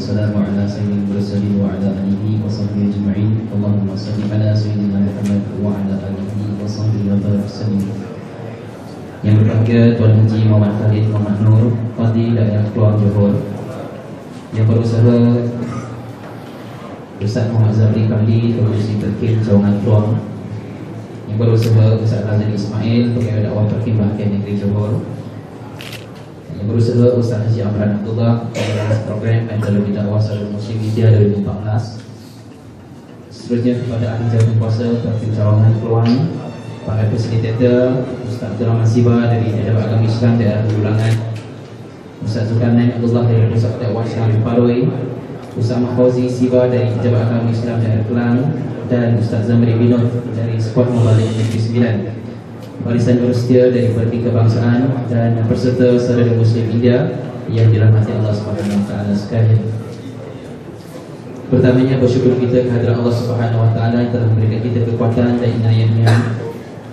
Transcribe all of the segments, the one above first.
والسلام على سيد المرسلين وعلى آله وصحبه أجمعين. اللهم صل على سيدنا محمد وعلى آله وصحبه وسلم. Yang berbahagia Tuan Haji Muhammad Khalid Muhammad Nur, Qadi Daerah Keluang Johor, yang berusaha Ustaz Muhammad Zabri Kamli, Pengurusi Terkim Cawangan Keluang, yang berusaha Ustaz Razali Ismail, Pegawai Dakwah Terkim Bahagian Negeri Johor, yang berusaha Ustaz Haji Amran Abdullah, Pengurusi Program Metodologi Dakwah Saudara Muslim India 2014. Seterusnya kepada ahli jawatan kuasa Terkim Cawangan Keluang, para fasilitator Ustaz Abdul Rahman Siba dari Adab Agama Islam Daerah Ulangan, Ustaz Zulkarnain Abdullah dari Pusat Dakwah Islam Paroi, Ustaz Mahfauzi Siba dari Adab Agama Islam Daerah Kelang, dan Ustaz Zamri Binod dari Squad Mubalik Negeri 9. Barisan bersetia dari Parti Kebangsaan dan peserta saudara Muslim India yang dirahmati Allah Subhanahu Wa Taala sekalian. Pertamanya bersyukur kita kehadirat Allah Subhanahu Wa Taala yang telah memberikan kita kekuatan dan inayahnya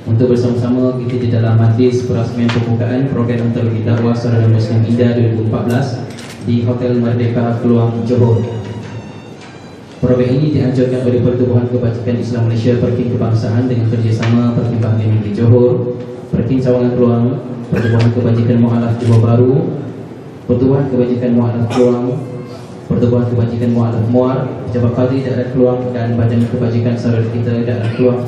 untuk bersama-sama kita di dalam majlis perasmian pembukaan program Metodologi Dakwah Saudara Muslim India 2014 di Hotel Merdeka Keluang Johor. Program ini dianjurkan oleh Pertubuhan Kebajikan Islam Malaysia Perkin Kebangsaan dengan kerjasama Perkin Bahagian Negeri Johor, Perkin Cawangan Keluang, Pertubuhan Kebajikan Mu'alaf Johor Baru, Pertubuhan Kebajikan Mu'alaf Keluang, Pertubuhan Kebajikan Mu'alaf Muar, Pejabat Qadi Daerah Keluang, dan Badan Kebajikan Saudara kita Daerah Keluang.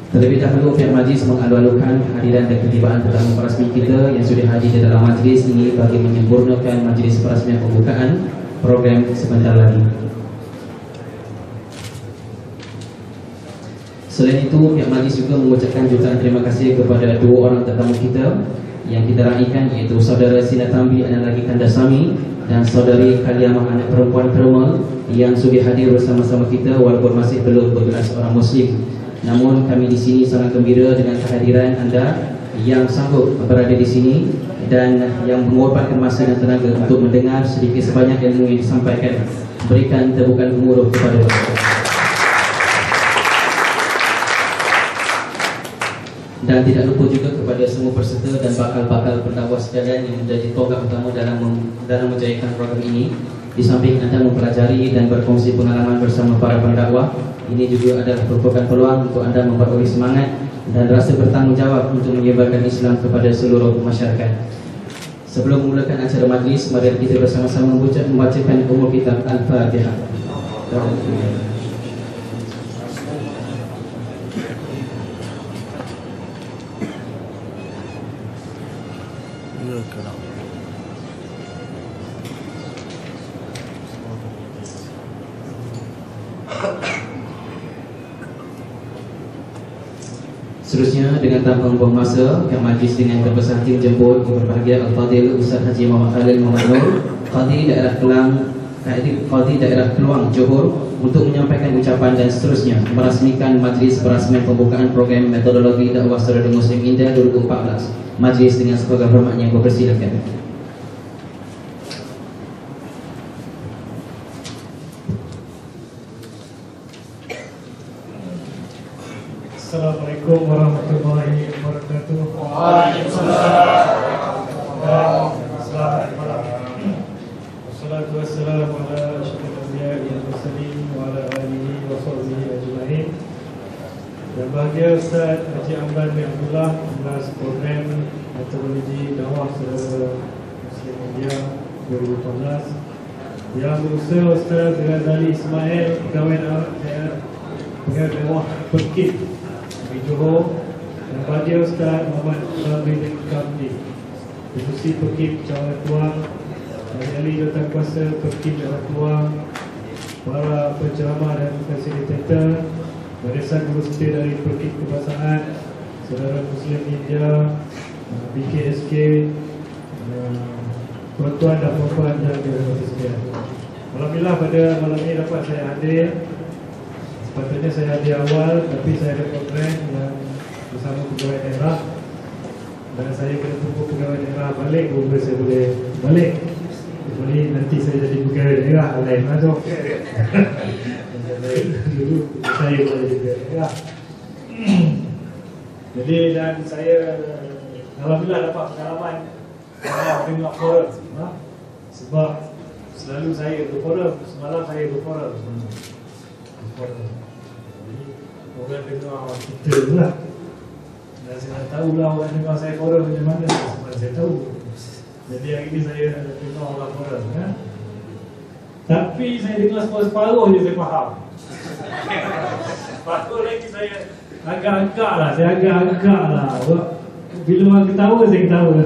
Terlebih dahulu pihak majlis mengalu-alukan kehadiran dan ketibaan tetamu perasmi kita yang sudah hadir di dalam majlis ini bagi menyempurnakan majlis perasmian pembukaan program sebentar lagi. Selain itu, pihak majlis juga mengucapkan jutaan terima kasih kepada dua orang tetamu kita yang kita raikan, iaitu Saudara Silatambi Anak Lagi Kandasami dan Saudari Kaliamah Anak Perempuan Kermal yang sudah hadir bersama-sama kita walaupun masih belum bergelar seorang Muslim. Namun kami di sini sangat gembira dengan kehadiran anda yang sanggup berada di sini dan yang mengorbankan masa dan tenaga untuk mendengar sedikit sebanyak ilmu yang disampaikan. Berikan tepukan gemuruh kepada mereka. Dan tidak lupa juga kepada semua peserta dan bakal-bakal pendakwah sekalian yang menjadi tonggak utama dalam menjayakan program ini. Di samping anda mempelajari dan berkongsi pengalaman bersama para pendakwah, ini juga adalah merupakan peluang untuk anda memperoleh semangat dan rasa bertanggungjawab untuk menyebarkan Islam kepada seluruh masyarakat. Sebelum memulakan acara majlis, mari kita bersama-sama membacakan umul kitab Al-Fatihah. Seterusnya, dengan tanpa membuang masa, pihak majlis dengan terbesar tim jemput yang berbahagia Al-Fadil Ustaz Haji Muhammad Khalid Muhammad Nur, Qadi Daerah Kelang, Qadi Daerah Keluang Johor, untuk menyampaikan ucapan dan seterusnya merasmikan majlis perasmian pembukaan program Metodologi Dakwah Saudara Muslim India 2014. Majlis dengan sebagai hormatnya berpersilakan. Assalamualaikum warahmatullahi wabarakatuh. Waalaikumsalam. Selamat malam. Wassalatu wassalamu ala asyrafil anbiya'i wal mursalin wa ala alihi wa sahbihi ajma'in. Dan bahagia Ustaz Haji Amran bin Abdullah, Pengarah Program Metodologi Dakwah Saudara Muslim India 2014, yang berusaha Ustaz Razali Ismail, Pegawai Dakwah Perkin Johor, dan bahagia Ustaz Muhammad Zabri Kamli, Pengurusi Perkim Cawangan Keluang, ahli jawatan kuasa Perkim Cawangan Keluang, para penceramah dan fasilitator, barisan bersetia dari Perkim Kebangsaan Saudara Muslim India, BKSK, tuan-tuan dan puan-puan yang dirahmati sekalian. Alhamdulillah pada malam ini dapat saya hadir. Sepatutnya saya hadir awal, tapi saya ada program yang bersama pegawai daerah dan saya kena tunggu pegawai daerah balik baru saya boleh balik. Kecuali nanti saya jadi pegawai daerah lain macam. Dulu saya boleh jadi pegawai daerah. Jadi dan saya alhamdulillah dapat pengalaman dengan forum, sebab selalu saya berforum. Semalam saya berforum. Jadi orang dengar kita lah. Dan saya tak tahulah orang dengar saya forum macam mana. Sebab saya tahu. Jadi hari ni saya dengar orang forum kan? Tapi saya dengar separuh je saya faham. Separuh lagi saya agak-agak lah. Saya agak-agak lah. Bila orang ketawa, saya ketawa.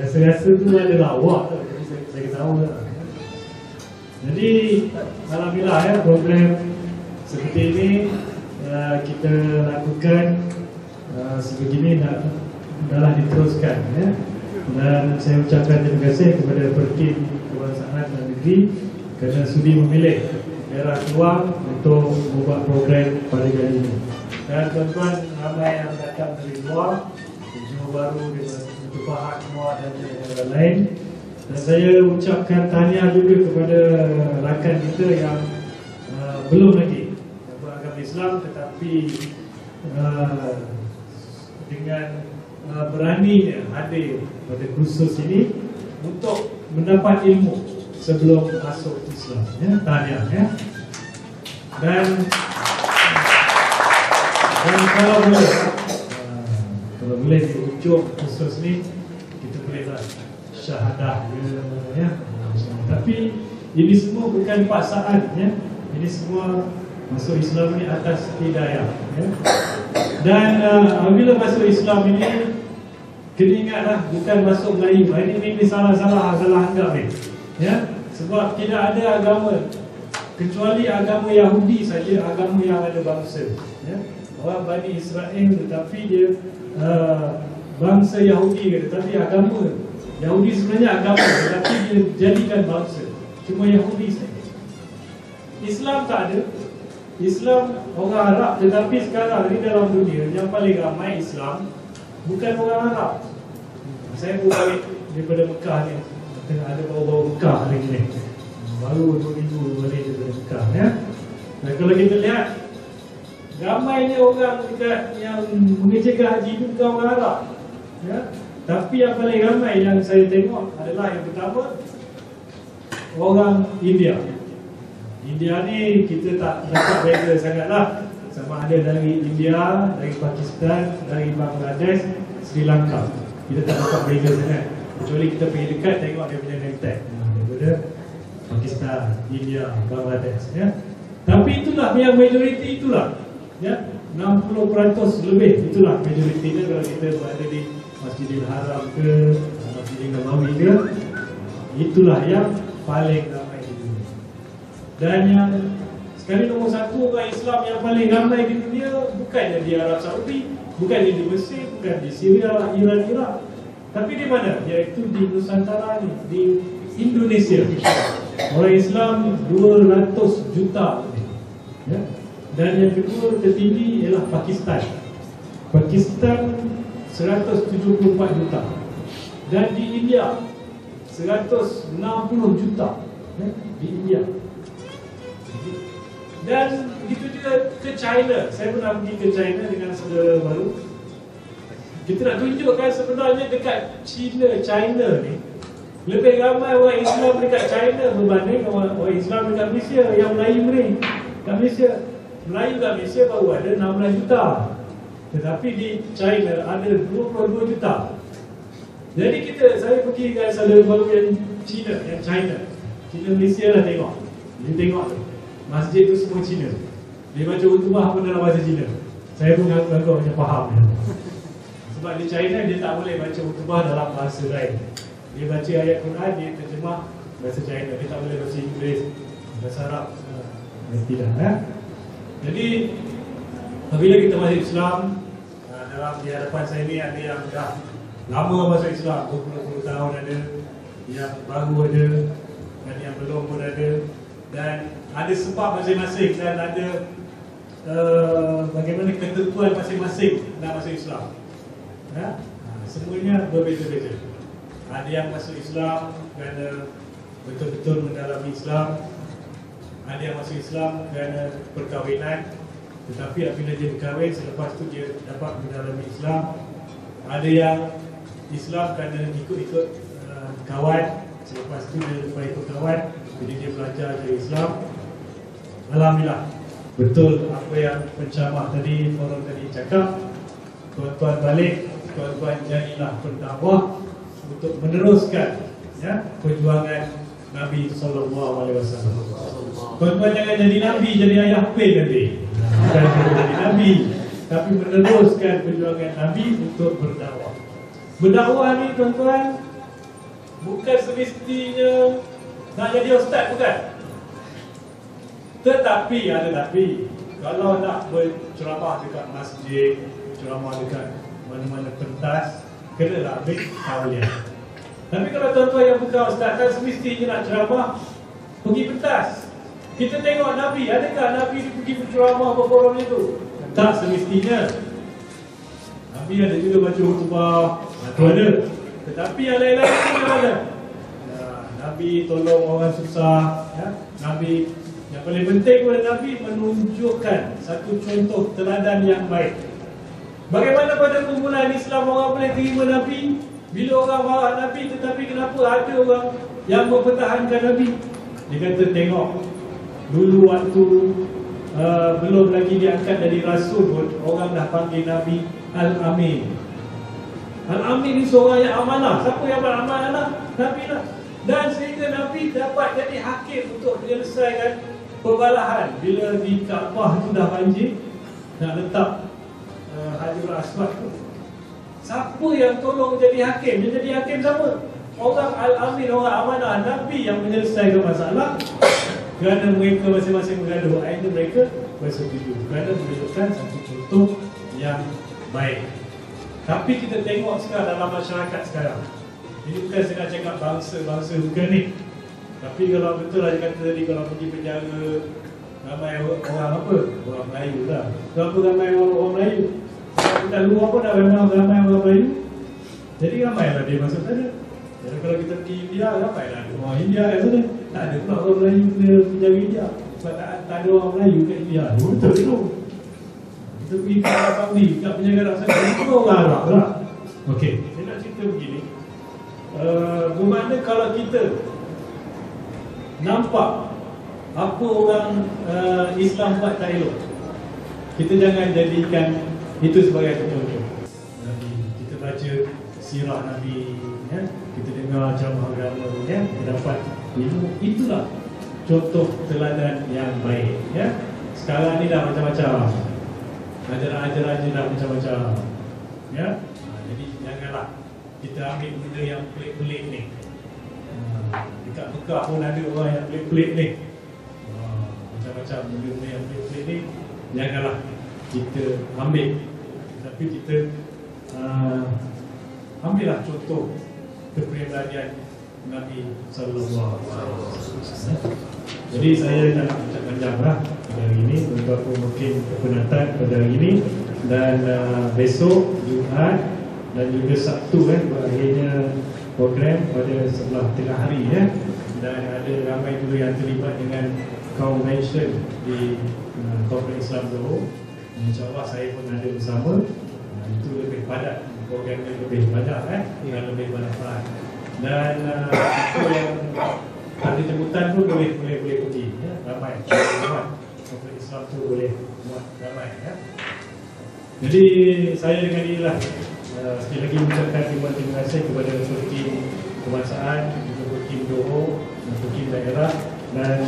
Rasa-rasa tu ada lawak. Jadi saya ketawa lah. Jadi alhamdulillah ya, program seperti ini kita lakukan sebegini dah diteruskan ya. Dan saya ucapkan terima kasih kepada Pertim Kebangsaan dan Negeri kerana sudi memilih daerah Keluang untuk membuat program pada kali ini. Dan tuan-tuan ramai yang datang dari luar, Johor Bahru, Batu Pahat, Muar dan negara lain. Dan saya ucapkan tahniah juga kepada rakan kita yang belum lagi beragama Islam tetapi dengan beraninya hadir pada kursus ini untuk mendapat ilmu sebelum masuk Islam ya. Tahniah ya. Dan kalau boleh di ujung kursus ni kita bolehlah syahadah ya. Tapi ini semua bukan paksaan ya. Ini semua masuk Islam ni atas hidayah ya. Dan apabila masuk Islam ini kena ingatlah bukan masuk Melayu. Ini salah anggap ni ya. Sebab tidak ada agama kecuali agama Yahudi saja, agama yang ada bangsa ya. Orang Bani Israel tetapi dia bangsa Yahudi tetapi agama Yahudi sebenarnya agama tetapi dia jadikan bangsa. Cuma Yahudi saja. Islam tak ada. Islam orang Arab tetapi sekarang ni dalam dunia yang paling ramai Islam bukan orang Arab. Saya baru balik daripada Mekah ni. Ada bau-bau Mekah hari ni. Baru 2 minggu balik daripada Mekah ya. Dan kalau kita lihat ramainya orang dekat yang mengerjakan haji itu bukan orang Arab ya. Tapi yang paling ramai yang saya tengok adalah yang pertama orang India. India ni kita tak dapat beza sangatlah. Sama ada dari India, dari Pakistan, dari Bangladesh, Sri Lanka. Kita tak dapat beza sangat. Kecuali kita pergi dekat tengok dia punya name tag daripada Pakistan, India, Bangladesh ya. Tapi itulah yang majoriti itulah ya. 60% lebih itulah majoritinya kalau kita berada di Masjidil Haram ke Masjidil Nabawi ke. Itulah yang paling ramai di dunia. Dan yang sekali nombor satu orang Islam yang paling ramai di dunia bukannya di Arab Saudi, bukannya di Mesir, bukan di Syria, Iran, Iraq, tapi di mana? Iaitu di Nusantara ni, di Indonesia. Orang Islam 200 juta ya. Dan yang kedua tertinggi ialah Pakistan. Pakistan 174 juta. Dan di India 160 juta ya, di India. Dan begitu juga ke China. Saya pernah pergi ke China dengan saudara baru. Kita nak tunjukkan sebenarnya dekat China ni lebih ramai orang Islam dekat China berbanding orang Islam dekat Malaysia. Yang Melayu ni kat Malaysia, Melayu kat Malaysia baru ada 16 juta. Tetapi di China ada 22 juta. Jadi saya pergi dengan saudara baru yang China, China Malaysia lah tengok. Dia tengok masjid tu semua Cina. Dia baca khutbah pun dalam bahasa Cina. Saya pun agak macam faham. Sebab di China dia tak boleh baca khutbah dalam bahasa lain. Dia baca ayat Quran, dia terjemah bahasa China. Dia tak boleh baca Inggeris, bahasa Arab. Tidak ya. Jadi apabila kita masuk Islam, dalam di hadapan saya ni ada yang dah lama masuk Islam, 20 tahun ada, yang baru ada, dan yang belum pun ada. Dan ada sebab masing-masing dan ada bagaimana ketentuan masing-masing nak masuk Islam ya? Semuanya berbeza-beza. Ada yang masuk Islam kerana betul-betul mendalami Islam. Ada yang masuk Islam kerana perkahwinan, tetapi apabila dia berkahwin, selepas tu dia dapat mendalami Islam. Ada yang Islam kerana ikut-ikut kawan, Selepas itu dia lupa ikut kawan, jadi dia belajar dari Islam. Alhamdulillah, betul apa yang penceramah tadi, forum tadi cakap. Tuan-tuan balik, tuan-tuan jadilah pendakwah untuk meneruskan perjuangan Nabi SAW. Tuan-tuan jangan jadi Nabi, jadi ayah pin nanti. Bukan jadi Nabi, tapi meneruskan perjuangan Nabi untuk berdakwah. Berdakwah ni tuan-tuan bukan semestinya nak jadi ustaz, bukan. Tetapi kalau nak berceramah dekat masjid, ceramah dekat mana-mana pentas, kenalah ambil tauliah. Tapi kalau tuan-tuan yang bukan ustaz, kan semestinya nak ceramah pergi pentas. Kita tengok Nabi, adakah Nabi pergi berceramah berforum itu? Tak semestinya. Nabi ada juga baca khutbah, itu ada. Tetapi yang lain-lain itu ada. Nabi tolong orang susah, Nabi, yang paling penting kepada Nabi menunjukkan satu contoh teladan yang baik. Bagaimana pada permulaan Islam orang boleh terima Nabi? Bila orang marah Nabi, tetapi kenapa ada orang yang mempertahankan Nabi? Dia kata tengok, dulu waktu belum lagi diangkat dari Rasul pun, orang dah panggil Nabi Al-Amin. Al-Amin ni seorang yang amanah. Siapa yang beramanah? Nabi lah. Dan sehingga Nabi dapat jadi hakim untuk menyelesaikan perbalahan. Bila di Kaabah tu dah banjir, nak letak Hajar Aswad tu, siapa yang tolong jadi hakim? Dia jadi hakim siapa? Orang Al-Amin, orang amanah. Nabi yang menyelesaikan masalah. Kerana mereka masing-masing bergaduh, akhirnya mereka bersetuju. Kerana menunjukkan satu contoh yang baik. Tapi kita tengok sekarang dalam masyarakat sekarang, ini bukan saya nak cakap bangsa-bangsa, bukan ni. Tapi kalau betul lah dia kata tadi, kalau pergi penjara ramai orang apa? Orang Melayu lah. Kenapa ramai orang Melayu? Kalau kita luar pun dah memang ramai orang Melayu. Jadi ramailah dia masuk sana. Jadi kalau kita pergi India, ramailah orang India kat sana. Tak ada pula orang Melayu kena penjara India. Sebab tak ada orang Melayu kat India. Betul tu. Kita pergi ke Arab Saudi, kat penjara Arab Saudi, itu orang Arab lah. Okey, saya nak cerita begini. Bermakna kalau kita nampak apa orang Islam buat tak elok, kita jangan jadikan itu sebagai contoh. Kita baca sirah Nabi, kita dengar ceramah agama, kita dapat ilmu. Itulah contoh teladan yang baik. Sekarang ni dah macam-macam, ajaran-ajaran dah macam-macam. Jadi janganlah kita ambil benda yang pelik-pelik ni. Dekat Mekah pun ada orang yang pelik-pelik ni. Macam-macam benda yang pelik-pelik ni, janganlah kita ambil. Tapi kita ambillah contoh kepribadian Nabi Sallallahu Alaihi Wasallam. Jadi saya tak nak ucap panjang lah pada hari ini, beberapa mungkin kepenatan pada hari ini. Dan besok Jumaat dan juga Sabtu berakhirnya program pada sebelah tengah hari dan ada ramai juga yang terlibat dengan convention di Konferensi Islam Johor. InsyaAllah saya pun ada bersama. Itu lebih padat, programnya lebih banyak dengan lebih manfaat. Dan apa yang ada jemputan pun boleh pergi ramai. Konferensi Islam tu boleh buat ramai Jadi saya dengan inilah sekali lagi mengucapkan terima kasih kepada tim kebangsaan, juga tim Johor, tim daerah dan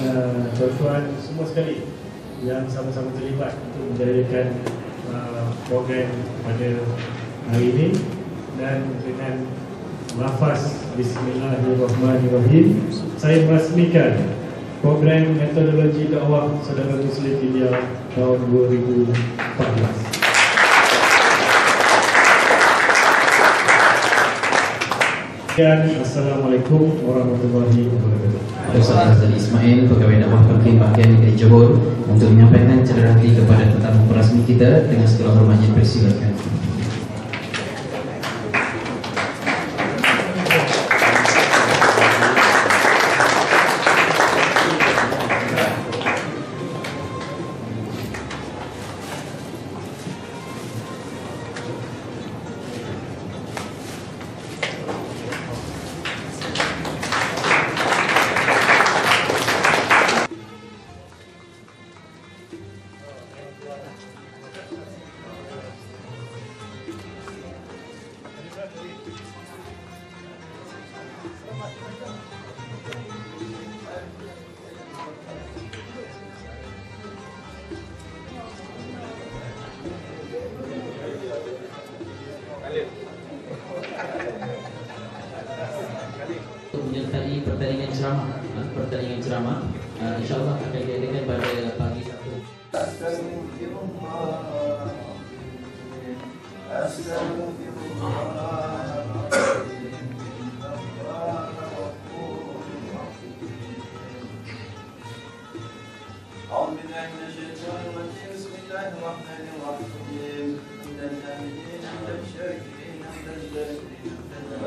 tuan-tuan semua sekali yang sama-sama terlibat untuk menjayakan program pada hari ini. Dan dengan lafaz Bismillahirrahmanirrahim, saya merasmikan program metodologi dakwah Saudara Muslim India tahun 2014. Assalamualaikum warahmatullahi wabarakatuh. Ustaz Azali Ismail, Pegawai Dakwah Perkim Bahagian Negeri Johor, untuk menyampaikan cedera hati kepada tetamu rasmi kita dengan segala hormatnya persilakan. ini pertandingan ceramah, insyaallah akan diadakan pada pagi Sabtu. أعوذ بالله من الشيطان الرجيم بسم الله الرحمن الرحيم حمدا الحامدين حمدا الشاكرين حمدا الذاكرين حمدا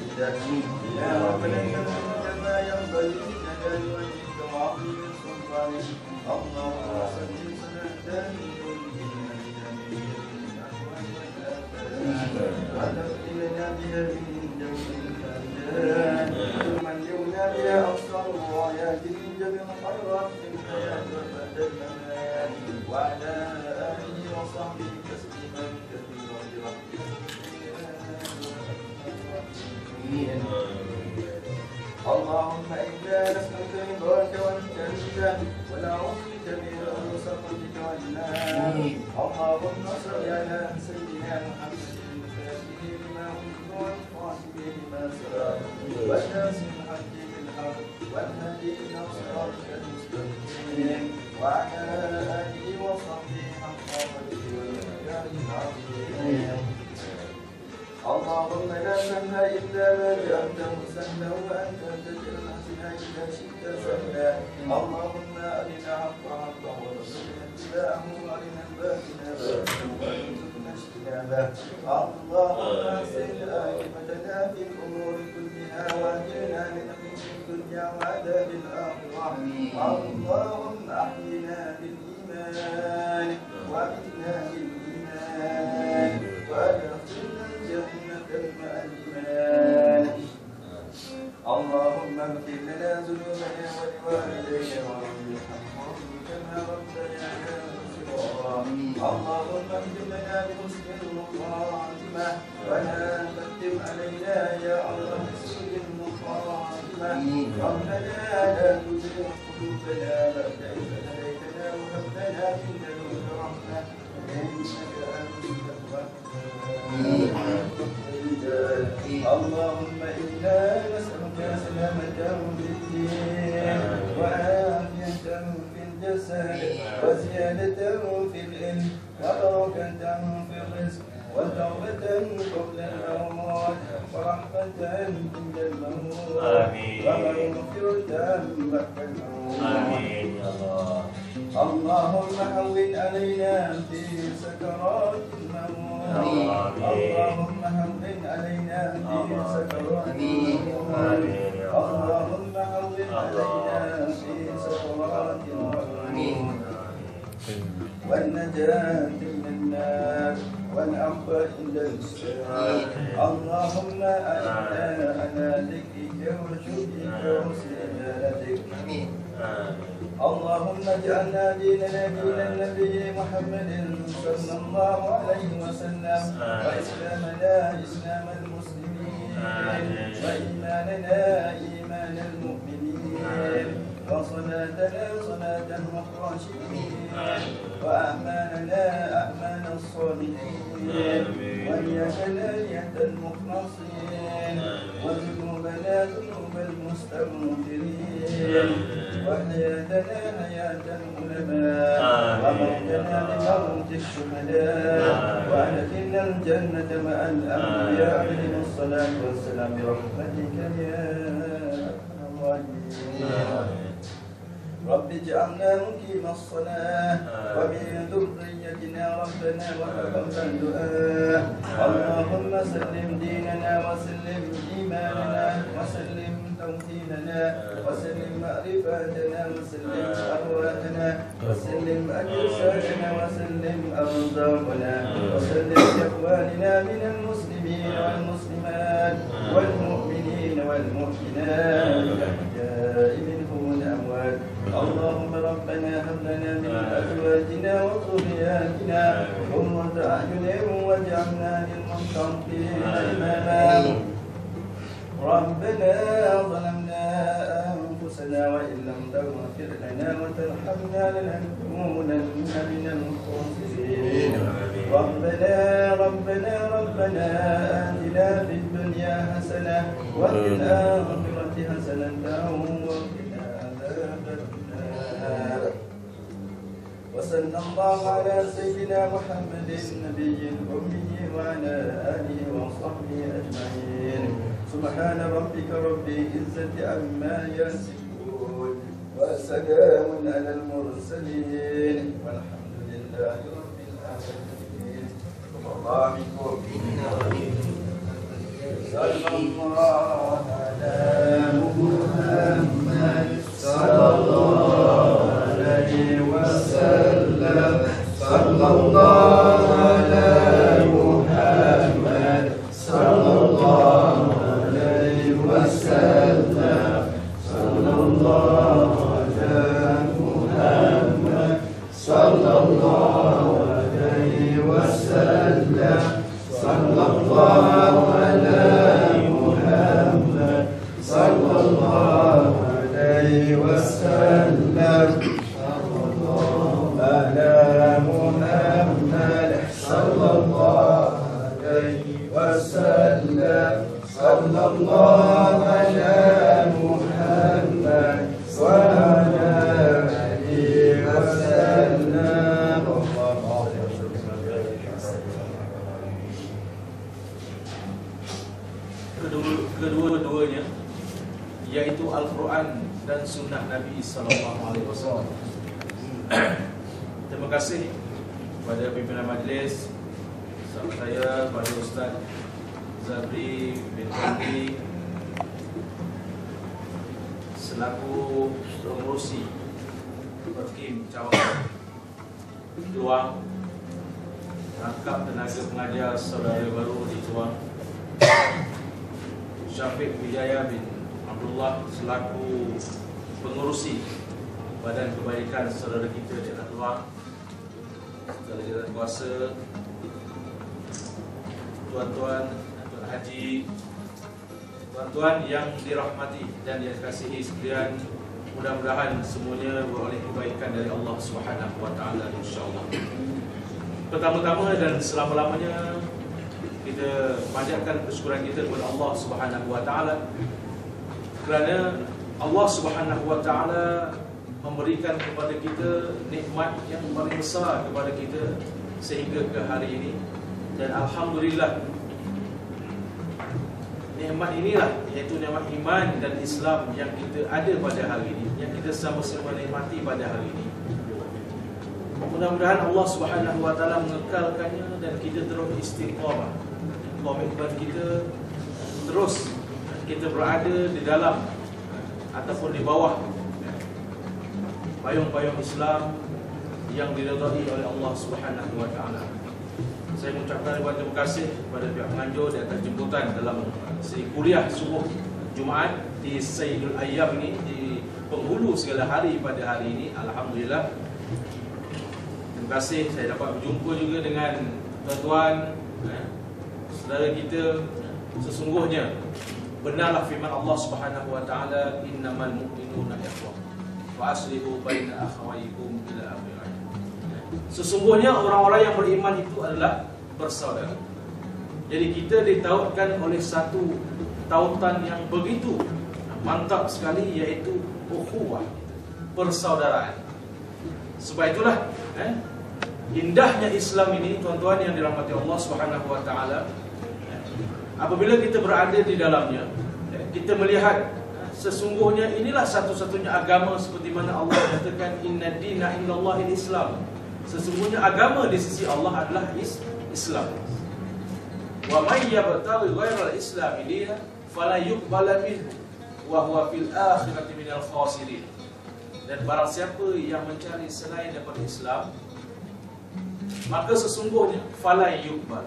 الذاكرين يا ربنا إنك كما ينبغي لجلال وجهك وعظيم سلطانك اللهم صل صلاة تؤمن وتغفرنا بها من تمنعنا بها أبصار الرايات من جميع الخيرات في الحياة وبعد الممات وعلى آله وصحبه تسليما كثيرا اللهم إنا نسألك رضاك والجنة ونعوذ بك من سخطك والنار اللهم صل على سيدنا محمد الفاتح لما أمرت والخاتم لما سبق والناصر الحق بالحق والهادي إلى صراطك المستقيم وعلى آله وصحبه حق قدره والمقدار العظيم اللهم لا سهل إلا ما جعلته سهلا وأنت تجعل الحزن إذا شئت سهلا اللهم أرنا حق حقا وارزقنا اتباعه وأرنا الباطل باطلا وارزقنا اجتنابه اللهم أحسن عاقبتنا في الأمور كلها وأجرنا من خزي الدنيا وعذاب الآخرة اللهم أحينا بالإيمان وأمتنا بالإيمان وأدخلنا الجنة مع الإيمان اللهم اغفر لنا ذنوبنا ولوالدينا وارحمهم كما ربيانا صغارا اللهم اغفر لنا بحسن الخاتمة ولا تختم علينا يا الله بسوء الخاتمة ربنا لا تزغ قلوبنا بعد إذ هديتنا وهب لنا من لدنك رحمة إنك أنت الوهاب اللهم إنا نسألك سلامة في الدين وعافية في الجسد وزيادة في العلم وبركة في الرزق وتوبة قبل الموت ورحمة عند الموت ومغفرة بعد الموت آمين يا الله. اللهم هون علينا في سكرات الموت اللهم هون علينا في سكرات الموت اللهم هون علينا في سكرات الموت والنجاة من النار والعفو عند السؤال اللهم أعنا على ذكرك وشكرك وحسن عبادتك اللهم اجعلنا ديننا دين النبي محمد صلى الله عليه وسلم وإسلامنا إسلام المسلمين وإيماننا إيمان المؤمنين وصلاتنا صلاة الراشدين وأعمالنا أعمال الصالحين ونيتنا نية المخلصين وذنوبنا ذنوب المستغفرين وحياتنا حياة العلماء وموتنا لموت الشهداء وأدخلنا الجنة مع الأنبياء عليهم الصلاة والسلام برحمتك يا أرحم الراحمين رب اجعلنا مقيم الصلاة ومن ذريتنا ربنا وتقبل دعاء اللهم سلم ديننا وسلم إيماننا وسلم توحيدنا وسلم معرفتنا وسلم أرواحنا وسلم أجسادنا وسلم أرزاقنا وسلم إخواننا من المسلمين والمسلمات والمؤمنين والمؤمنات الأحياء منهم والأموات اللهم ربنا هب لنا من أزواجنا وذرياتنا قرة أعين واجعلنا للمتقين إماما ربنا ظلمنا أنفسنا وإن لم تغفر لنا وترحمنا لنكونن من الخاسرين ربنا آتنا في الدنيا حسنة وفي الآخرة حسنة وقنا عذاب النار. وصلى الله على سيدنا محمد النبي الأمي وعلى آله وصحبه أجمعين. سبحان ربك رب العزة عما يصفون وسلام على المرسلين والحمد لله رب العالمين. الله منكم. صلى الله على محمد صلى الله عليه وسلم. صلى الله على محمد صلى الله عليه وسلم. صلى الله على محمد صلى الله عليه وسلم. صلى الله على محمد صلى الله عليه وسلم. على محمد صلى الله عليه وسلم. صلى الله على محمد وعلى آله وسلم. Kedua-duanya yaitu Al-Quran dan Sunnah Nabi SAW. Terima kasih kepada pimpinan majlis, sahabat saya, kepada Ustaz Zabri bin Hamdi selaku pengurusi Perkim Cawangan Kluang, rangkap tenaga pengajar saudara baru di Kluang, Syafiq Wijaya bin Abdullah selaku pengurusi Badan Kebaikan saudara kita di Kluang, saudara jawatan kuasa, tuan-tuan dan tuan haji, tuan-tuan yang dirahmati dan dikasihi sekalian, mudah-mudahan semuanya beroleh kebaikan dari Allah Subhanahu wa taala insyaallah. Pertama-tama dan selama-lamanya kita panjatkan kesyukuran kita kepada Allah Subhanahu wa taala kerana Allah Subhanahu wa taala memberikan kepada kita nikmat yang paling besar kepada kita sehingga ke hari ini. Dan alhamdulillah, nikmat inilah iaitu nikmat iman dan Islam yang kita ada pada hari ini, yang kita sama-sama nikmati pada hari ini. Mudah-mudahan Allah Subhanahu wa taala mengekalkannya dan kita terus istiqamah. Komitmen kita terus kita berada di dalam ataupun di bawah payung-payung Islam yang diridai oleh Allah Subhanahu wa taala. Saya mengucapkan terima kasih kepada pihak penganjur di atas jemputan dalam sesi kuliah subuh Jumaat di Sayyidul Ayyam ini, di penghulu segala hari pada hari ini. Alhamdulillah. Terima kasih saya dapat berjumpa juga dengan tuan-tuan, saudara kita. Sesungguhnya benarlah firman Allah Subhanahu wa taala, innamal mu'minuna ikhwah wa aslihu baina akhawaykum ila akhir ayat. Sesungguhnya orang-orang yang beriman itu adalah bersaudara. Jadi kita ditautkan oleh satu tautan yang begitu mantap sekali, iaitu ukhuwah, persaudaraan. Sebab itulah indahnya Islam ini, tuan-tuan yang dirahmati Allah Subhanahu wa taala. Apabila kita berada di dalamnya, kita melihat sesungguhnya inilah satu-satunya agama seperti mana Allah katakan inna dina indallahil Islam. Sesungguhnya agama di sisi Allah adalah Islam. Wa may yabtaghi ghairal Islam dinan fala yuqbala minhu wa huwa fil akhirati minal khasirin. Dan barang siapa yang mencari selain daripada Islam, maka sesungguhnya fala yuqbal.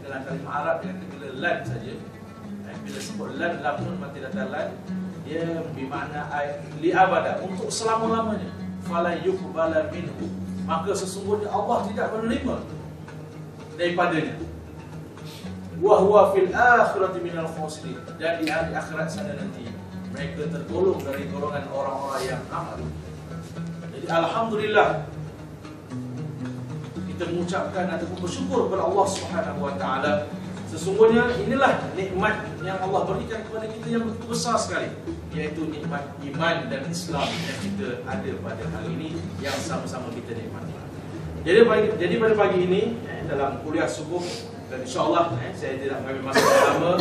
Dalam kalimah Arab dia kata bila lan saja. Bila sebut lan, lam nun mati datang lan, dia bermakna li abada, untuk selama-lamanya. Fala yuqbala minhu, maka sesungguhnya Allah tidak menerima daripadanya. Wa huwa fil akhirati minal khasirin, dan di hari akhirat sana nanti mereka tergolong dari golongan orang-orang yang amal. Jadi alhamdulillah kita mengucapkan ataupun bersyukur kepada Allah Subhanahu Wa Taala. Sesungguhnya inilah nikmat yang Allah berikan kepada kita yang begitu besar sekali, iaitu nikmat iman dan Islam yang kita ada pada hari ini yang sama-sama kita nikmati. Jadi pada pagi ini dalam kuliah subuh, dan insya-Allah saya tidak mengambil masa lama.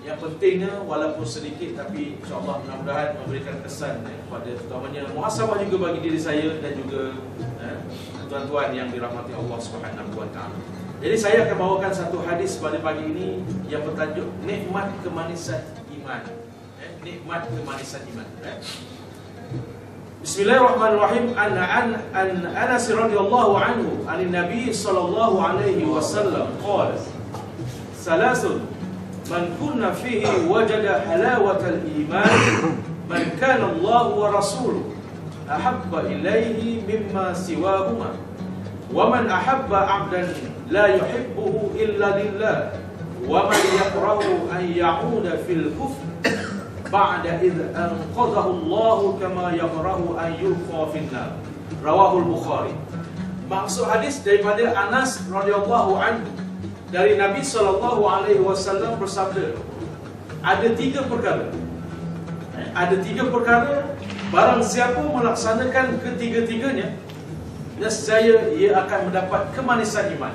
Yang pentingnya walaupun sedikit tapi insya-Allah mudah-mudahan memberikan kesan kepada terutamanya muhasabah juga bagi diri saya dan juga tuan-tuan yang dirahmati Allah Subhanahu Wa Taala. Jadi saya akan bawakan satu hadis pada pagi ini yang bertajuk nikmat kemanisan iman. Nikmat kemanisan iman. Bismillahirrahmanirrahim. An Anas radhiyallahu anhu an Nabi sallallahu alaihi wasallam qala salasun man kunna fihi wajada halawatal iman man kana Allah wa rasuluhu ahabba ilaihi mimma siwahuma wa man ahabba 'abdan la yuhibbuhu illa lillah wa man yakrahu an ya'uda fil kufr ba'da idh anqadhahu Allah kama yakrahu an yulqa fin nar. Rawahul Bukhari. Maksud hadis daripada Anas radhiyallahu anhu dari Nabi sallallahu alaihi wasallam bersabda, ada tiga perkara. Ada tiga perkara, barang siapa melaksanakan ketiga-tiganya, nescaya ia akan mendapat kemanisan iman.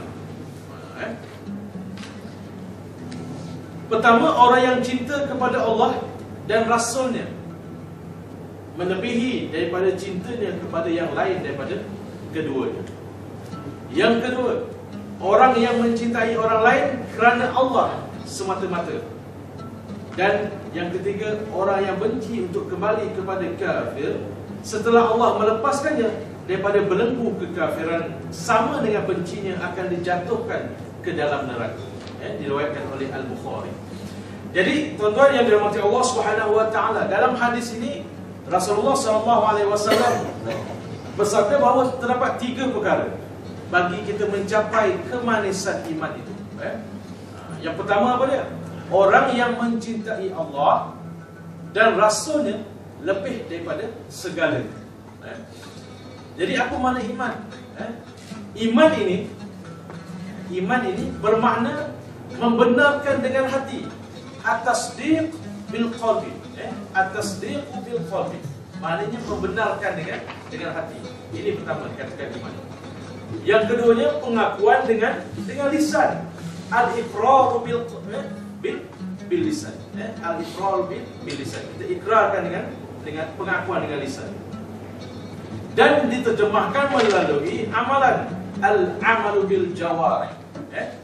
Pertama, orang yang cinta kepada Allah dan Rasulnya melebihi daripada cintanya kepada yang lain daripada keduanya. Yang kedua, orang yang mencintai orang lain kerana Allah semata-mata. Dan yang ketiga, orang yang benci untuk kembali kepada kafir setelah Allah melepaskannya daripada belenggu kekafiran, sama dengan bencinya akan dijatuhkan ke dalam neraka. Diriwayatkan oleh Al-Bukhari. Jadi tuan-tuan yang dirahmati Allah Subhanahu Wa Taala, dalam hadis ini Rasulullah sallallahu alaihi wasallam bersabda bahawa terdapat tiga perkara bagi kita mencapai kemanisan iman itu. Yang pertama apa dia? Orang yang mencintai Allah dan Rasulnya lebih daripada segalanya. Jadi apa makna iman? Iman ini bermakna membenarkan dengan hati. At-tasdiq bil qalbi. At-tasdiq bil qalbi. Maknanya membenarkan dengan hati. Ini pertama dikatakan iman. Yang keduanya pengakuan dengan lisan. Al-iqrar bil lisan. Al-iqrar bil lisan. Kita ikrarkan dengan pengakuan dengan lisan. Dan diterjemahkan melalui amalan. Al-amalu bil jawarih.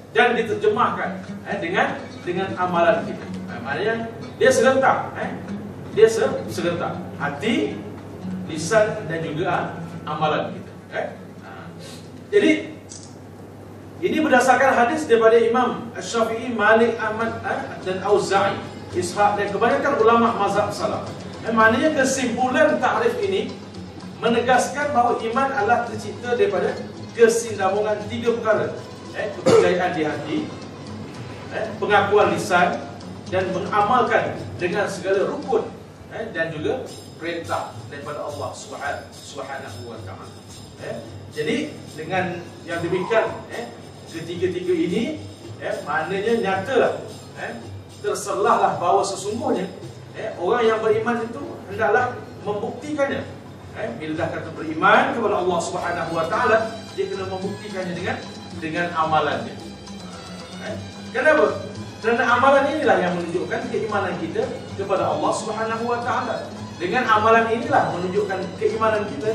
Dan diterjemahkan dengan amalan kita. Maknanya dia serentak. Dia serentak. Hati, lisan dan juga amalan kita. Jadi ini berdasarkan hadis daripada Imam Syafi'i, Malik, Ahmad dan Auza'i, Ishaq dan kebanyakan ulama mazhab salaf. Maknanya kesimpulan takrif ini menegaskan bahawa iman adalah tercipta daripada kesinambungan tiga perkara. Kepercayaan di hati, pengakuan lisan dan mengamalkan dengan segala rukun dan juga perintah daripada Allah Subhanahu Wa Taala. Jadi dengan yang demikian, ketiga-tiga ini maknanya nyatalah, terserlahlah bahawa sesungguhnya orang yang beriman itu hendaklah membuktikannya. Bila dah kata beriman kepada Allah Subhanahu Wa Taala, dia kena membuktikannya dengan amalannya. Kenapa? Kerana amalan inilah yang menunjukkan keimanan kita kepada Allah Subhanahu Wa Taala. Dengan amalan inilah menunjukkan keimanan kita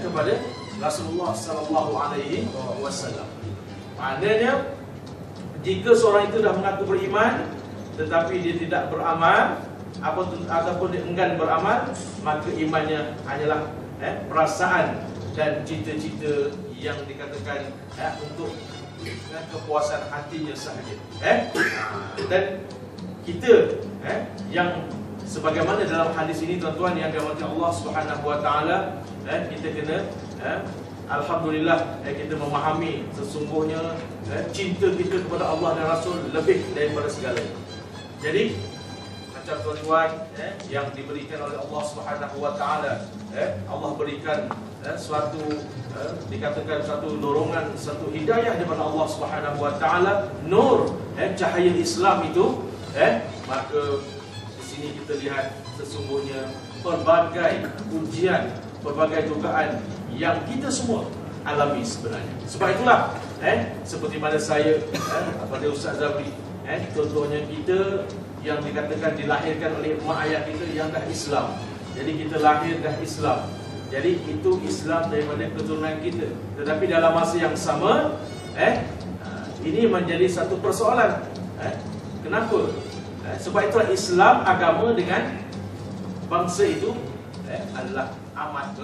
kepada Rasulullah sallallahu alaihi wasallam. Maknanya jika seorang itu dah mengaku beriman tetapi dia tidak beramal ataupun dia enggan beramal, maka imannya hanyalah perasaan dan cita-cita yang dikatakan untuk kepuasan hatinya sahaja. Dan kita yang sebagaimana dalam hadis ini tuan-tuan yang dirahmati Allah Subhanahu Wa Taala, kita kena alhamdulillah kita memahami sesungguhnya cinta kita kepada Allah dan Rasul lebih daripada segalanya. Jadi macam tuan-tuan yang diberikan oleh Allah Subhanahu wa taala. Allah berikan suatu dikatakan satu dorongan, satu hidayah daripada Allah Subhanahu wa taala, nur, cahaya Islam itu, maka di sini kita lihat sesungguhnya pelbagai ujian, pelbagai cubaan yang kita semua alami sebenarnya. Sebab itulah seperti mana saya pada Ustaz Zabri, contohnya kita yang dikatakan dilahirkan oleh mak ayah kita yang dah Islam. Jadi kita lahir dah Islam. Jadi itu Islam daripada keturunan kita. Tetapi dalam masa yang sama ini menjadi satu persoalan. Kenapa? Sebab itulah Islam agama dengan bangsa itu adalah amat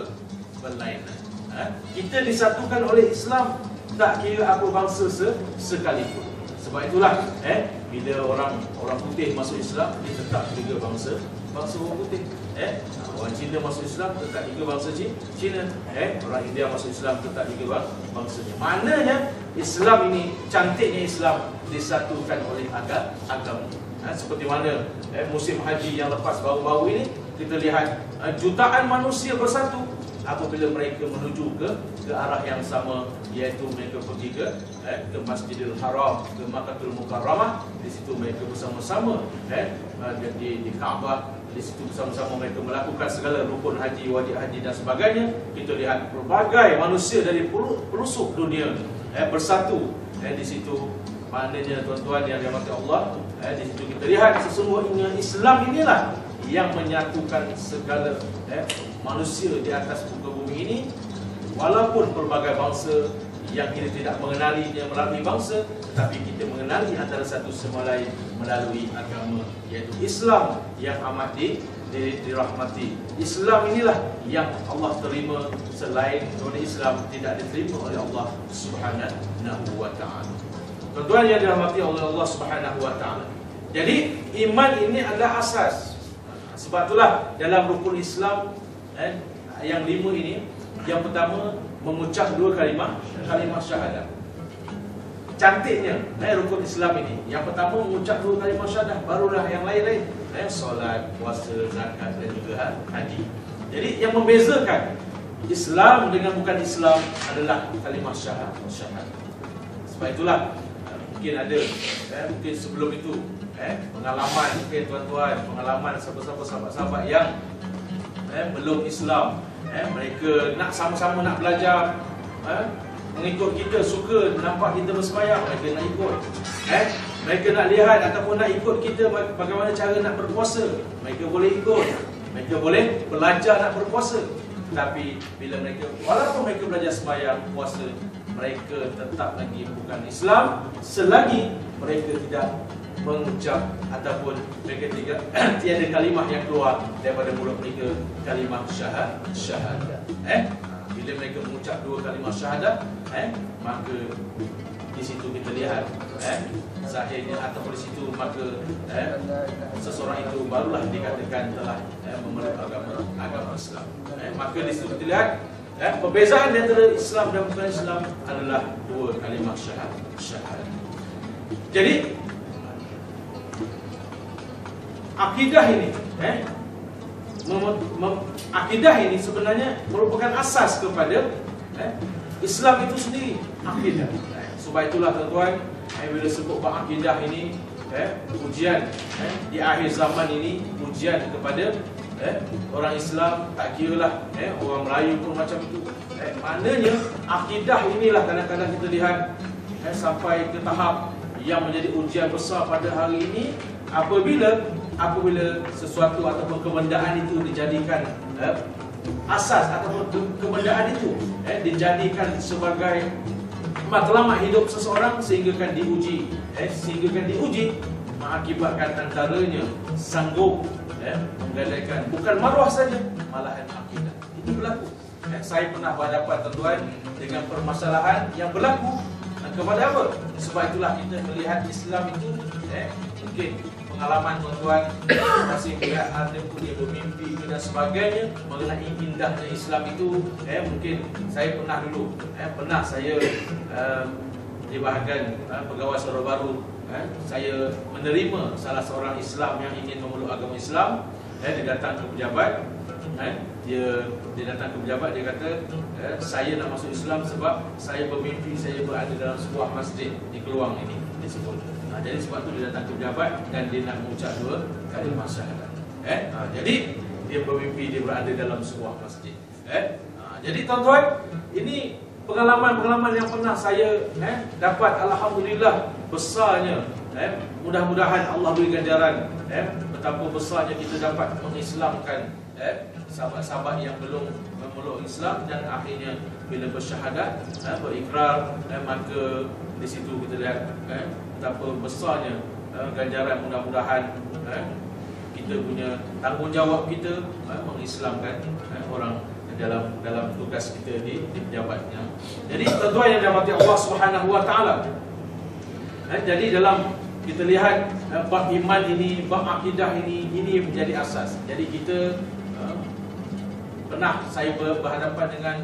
berlainan. Kita disatukan oleh Islam, tak kira apa bangsa sekalipun. Sebab itulah bila orang putih masuk Islam, dia tetap juga bangsa orang putih. Orang Cina masuk Islam, tetap juga bangsa Cina. Orang India masuk Islam, tetap juga bangsanya. Maknanya Islam ini, cantiknya Islam disatukan oleh agama. Seperti mana musim haji yang lepas baru-baru ini, kita lihat jutaan manusia bersatu apabila mereka menuju ke arah yang sama, iaitu mereka pergi ke Masjidil Haram, ke Makkahul Mukarramah. Di situ mereka bersama-sama di Kaabah. Di situ bersama-sama mereka melakukan segala rukun haji, wajib haji dan sebagainya. Kita lihat berbagai manusia dari pelosok dunia bersatu di situ. Maknanya tuan-tuan yang dirahmati Allah, di situ kita lihat sesungguhnya Islam inilah yang menyatukan segala manusia di atas muka bumi ini. Walaupun pelbagai bangsa yang kita tidak mengenalinya melalui bangsa, tetapi kita mengenali antara satu sama lain melalui agama, iaitu Islam yang amat dirahmati. Islam inilah yang Allah terima, selain daripada Islam tidak diterima oleh Allah Subhanahu wa taala. Tuan-tuan yang dirahmati oleh Allah Subhanahu wa taala. Jadi iman ini adalah asas. Sebab itulah dalam rukun Islam yang 5 ini, yang pertama mengucap 2 kalimah syahadah. Cantiknya rukun Islam ini, yang pertama mengucap 2 kalimah syahadah, barulah yang lain-lain, solat, puasa, zakat dan juga haji. Jadi yang membezakan Islam dengan bukan Islam adalah kalimah syahadah. Sebab itulah mungkin ada mungkin sebelum itu pengalaman, mungkin tuan-tuan, pengalaman sahabat-sahabat yang belum Islam, mereka nak sama-sama nak belajar, mengikut kita, suka nampak kita bersembahyang, mereka nak ikut. Mereka nak lihat ataupun nak ikut kita bagaimana cara nak berpuasa, mereka boleh ikut. Mereka boleh belajar nak berpuasa. Tapi bila mereka, walaupun mereka belajar sembahyang, puasa, mereka tetap lagi bukan Islam selagi mereka tidak mengucap ataupun mereka tiada kalimah yang keluar daripada mulut mereka, kalimah syahadah. Bila mereka mengucap 2 kalimah syahadah, maka di situ kita lihat zahirnya ataupun di situ maka seseorang itu barulah dikatakan telah memeluk agama Islam. Maka di situ kita lihat perbezaan antara Islam dan bukan Islam adalah 2 kalimah syahadah. Jadi akidah ini akidah ini sebenarnya merupakan asas kepada Islam itu sendiri, akidah. Sebab itulah tuan-tuan, bila sebut bab akidah ini, ujian di akhir zaman ini, ujian kepada orang Islam, tak kiralah orang Melayu pun macam itu. Maknanya akidah inilah kadang-kadang kita lihat sampai ke tahap yang menjadi ujian besar pada hari ini, apabila sesuatu ataupun kebendaan itu dijadikan asas ataupun kebendaan itu dijadikan sebagai matlamat hidup seseorang, sehinggakan diuji mengakibatkan antaranya sanggup menggadaikan bukan maruah saja, malahan akidah. Itu berlaku. Saya pernah berhadapan tuan-tuan dengan permasalahan yang berlaku kepada apa? Sebab itulah kita melihat Islam itu mungkin pengalaman tuan-tuan masih melihat ada pun dia bermimpi dan sebagainya mengenai indahnya Islam itu. Mungkin saya pernah dulu saya di bahagian pegawai suara baru saya menerima salah seorang Islam yang ingin memeluk agama Islam, dia datang ke pejabat, dia datang ke pejabat, dia kata saya nak masuk Islam sebab saya bermimpi saya berada dalam sebuah masjid di Keluang ini, dia sebut. Jadi sebab tu dia datang ke pejabat dan dia nak mengucap 2 kalimah syahadat. Jadi dia bermimpi dia berada dalam sebuah masjid. Jadi tuan-tuan, ini pengalaman-pengalaman yang pernah saya dapat, alhamdulillah besarnya. Mudah-mudahan Allah beri ganjaran betapa besarnya kita dapat mengislamkan sahabat-sahabat yang belum memeluk Islam, dan akhirnya bila bersyahadat, berikrar, maka di situ kita lihat betapa besarnya ganjaran. Mudah-mudahan kita punya tanggungjawab kita mengislamkan orang dalam tugas kita di pejabatnya. Jadi tuan-tuan yang dirahmati Allah Subhanahu wa taala, jadi dalam kita lihat bab iman ini, bab akidah ini menjadi asas. Jadi kita pernah saya berhadapan dengan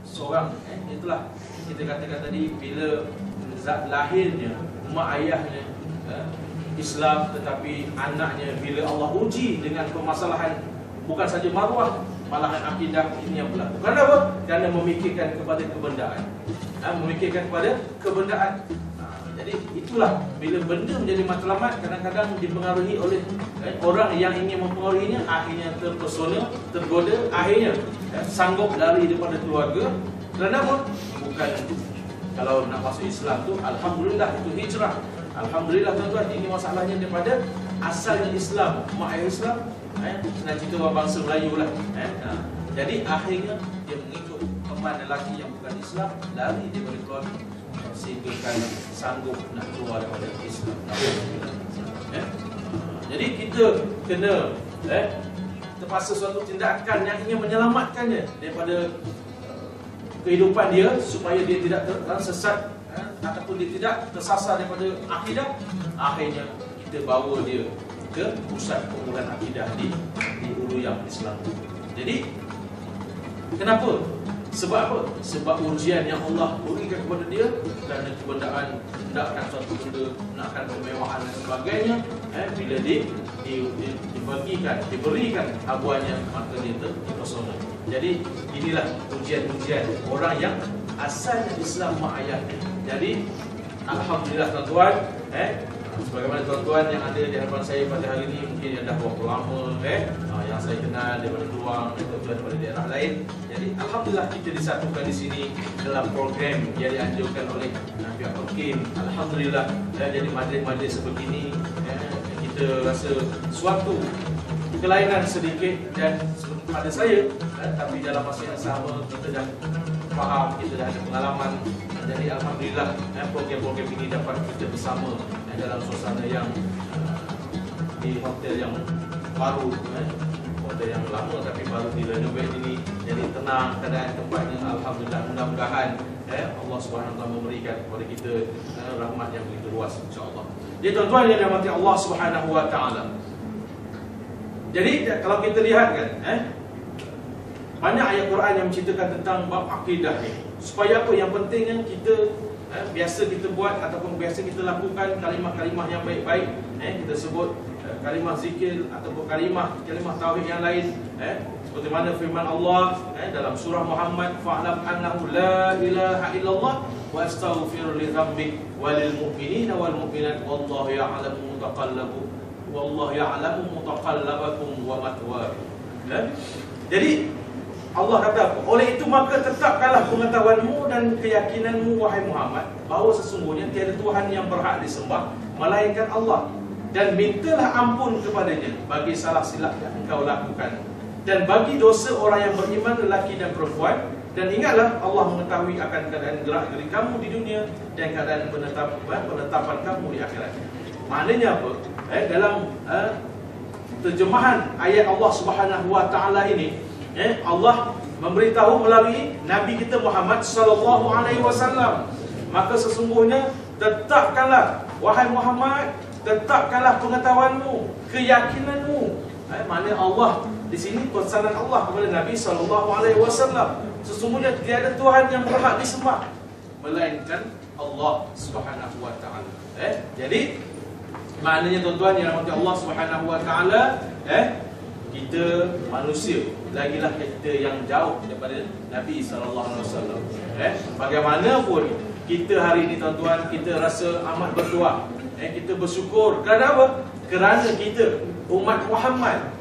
seorang, itulah kita katakan tadi, bila zat lahirnya mak ayahnya Islam, tetapi anaknya bila Allah uji dengan permasalahan bukan saja maruah, malahan akidah, ini yang berlaku. Kerana apa? Kerana memikirkan kepada kebendaan. Memikirkan kepada kebendaan. Jadi itulah, bila benda menjadi matlamat, kadang-kadang dipengaruhi oleh orang yang ingin mempengaruhinya, akhirnya terpesona, tergoda, akhirnya sanggup lari daripada keluarga. Kerana apa? Bukan, kalau nak masuk Islam tu, alhamdulillah itu hijrah. Alhamdulillah tuan-tuan, ini masalahnya daripada asalnya Islam, mak ayah Islam, senang cerita orang bangsa Melayu lah. Jadi akhirnya dia mengikut teman lelaki yang bukan Islam, lari daripada keluarga, sehingga kan sanggup nak keluar daripada Islam. Jadi kita kena terpaksa suatu tindakan yang ingin menyelamatkannya daripada kehidupan dia, supaya dia tidak tersesat ataupun dia tidak tersasar daripada akidah. Akhirnya kita bawa dia ke pusat pengumuman akidah di Ulu yang Islam. Jadi kenapa? Sebab apa? Sebab ujian yang Allah berikan kepada dia, kerana kebendaan, nakkan suatu benda, nakkan kemewahan dan sebagainya. Bila diberikan habuannya, maka dia terpesona. Jadi inilah ujian-ujian orang yang asalnya Islam mak ayahnya. Jadi alhamdulillah tuan-tuan, sebagaimana tuan-tuan yang ada di hadapan saya pada hari ini, mungkin yang dah berapa lama yang saya kenal daripada Keluang, tuan-tuan daripada daerah lain. Jadi alhamdulillah kita disatukan di sini dalam program yang dianjurkan oleh pihak Pekin. Alhamdulillah, jadi majlis-majlis sebegini, kita rasa suatu kelainan sedikit dan pada saya, tapi dalam masa yang sama kita dah faham, kita dah ada pengalaman. Jadi alhamdulillah program-program ini dapat kita bersama dalam suasana yang di hotel yang baru, hotel yang lama tapi baru direnovate ini. Jadi tenang keadaan tempatnya, alhamdulillah. Mudah-mudahan Allah Subhanahu Wa Taala memberikan kepada kita rahmat yang begitu luas, insya-Allah. Jadi tuan-tuan yang dirahmati Allah Subhanahu Wa Taala, jadi kalau kita lihat kan, banyak ayat Quran yang menceritakan tentang bab akidah ni. Supaya apa? Yang pentingnya kita biasa kita buat ataupun biasa kita lakukan kalimah-kalimah yang baik-baik. Kita sebut kalimah zikir ataupun kalimah tauhid yang lain. Seperti mana firman Allah dalam surah Muhammad, fa'lam annahu la ilaha illallah wa astaghfir li dzambik walil mu'minina wal mu'minat wallahu ya'lamu mutaqallabakum wa mathwaakum. Jadi Allah kata, oleh itu maka tetapkanlah pengetahuanmu dan keyakinanmu wahai Muhammad, bahawa sesungguhnya tiada Tuhan yang berhak disembah melainkan Allah, dan mintalah ampun kepadanya bagi salah silap yang engkau lakukan, dan bagi dosa orang yang beriman lelaki dan perempuan. Dan ingatlah Allah mengetahui akan keadaan gerak-geri kamu di dunia dan keadaan penetapan kamu di akhirat. Maknanya apa? Dalam terjemahan ayat Allah Subhanahu Wa Taala ini, Allah memberitahu melalui Nabi kita Muhammad sallallahu alaihi wasallam, maka sesungguhnya tetapkanlah wahai Muhammad, tetapkanlah pengetahuanmu, keyakinanmu. Maknanya Allah di sini pesanan Allah kepada Nabi sallallahu alaihi wasallam, sesungguhnya tiada Tuhan yang berhak disembah melainkan Allah Subhanahu wa taala. Jadi maknanya tuan-tuan yang dirahmati Allah Subhanahu wa taala, kita manusia, lagilah kita yang jauh daripada Nabi sallallahu alaihi wasallam. Bagaimanapun kita hari ini tuan-tuan, kita rasa amat bertuah. Kita bersyukur kerana apa? Kerana kita umat Muhammad,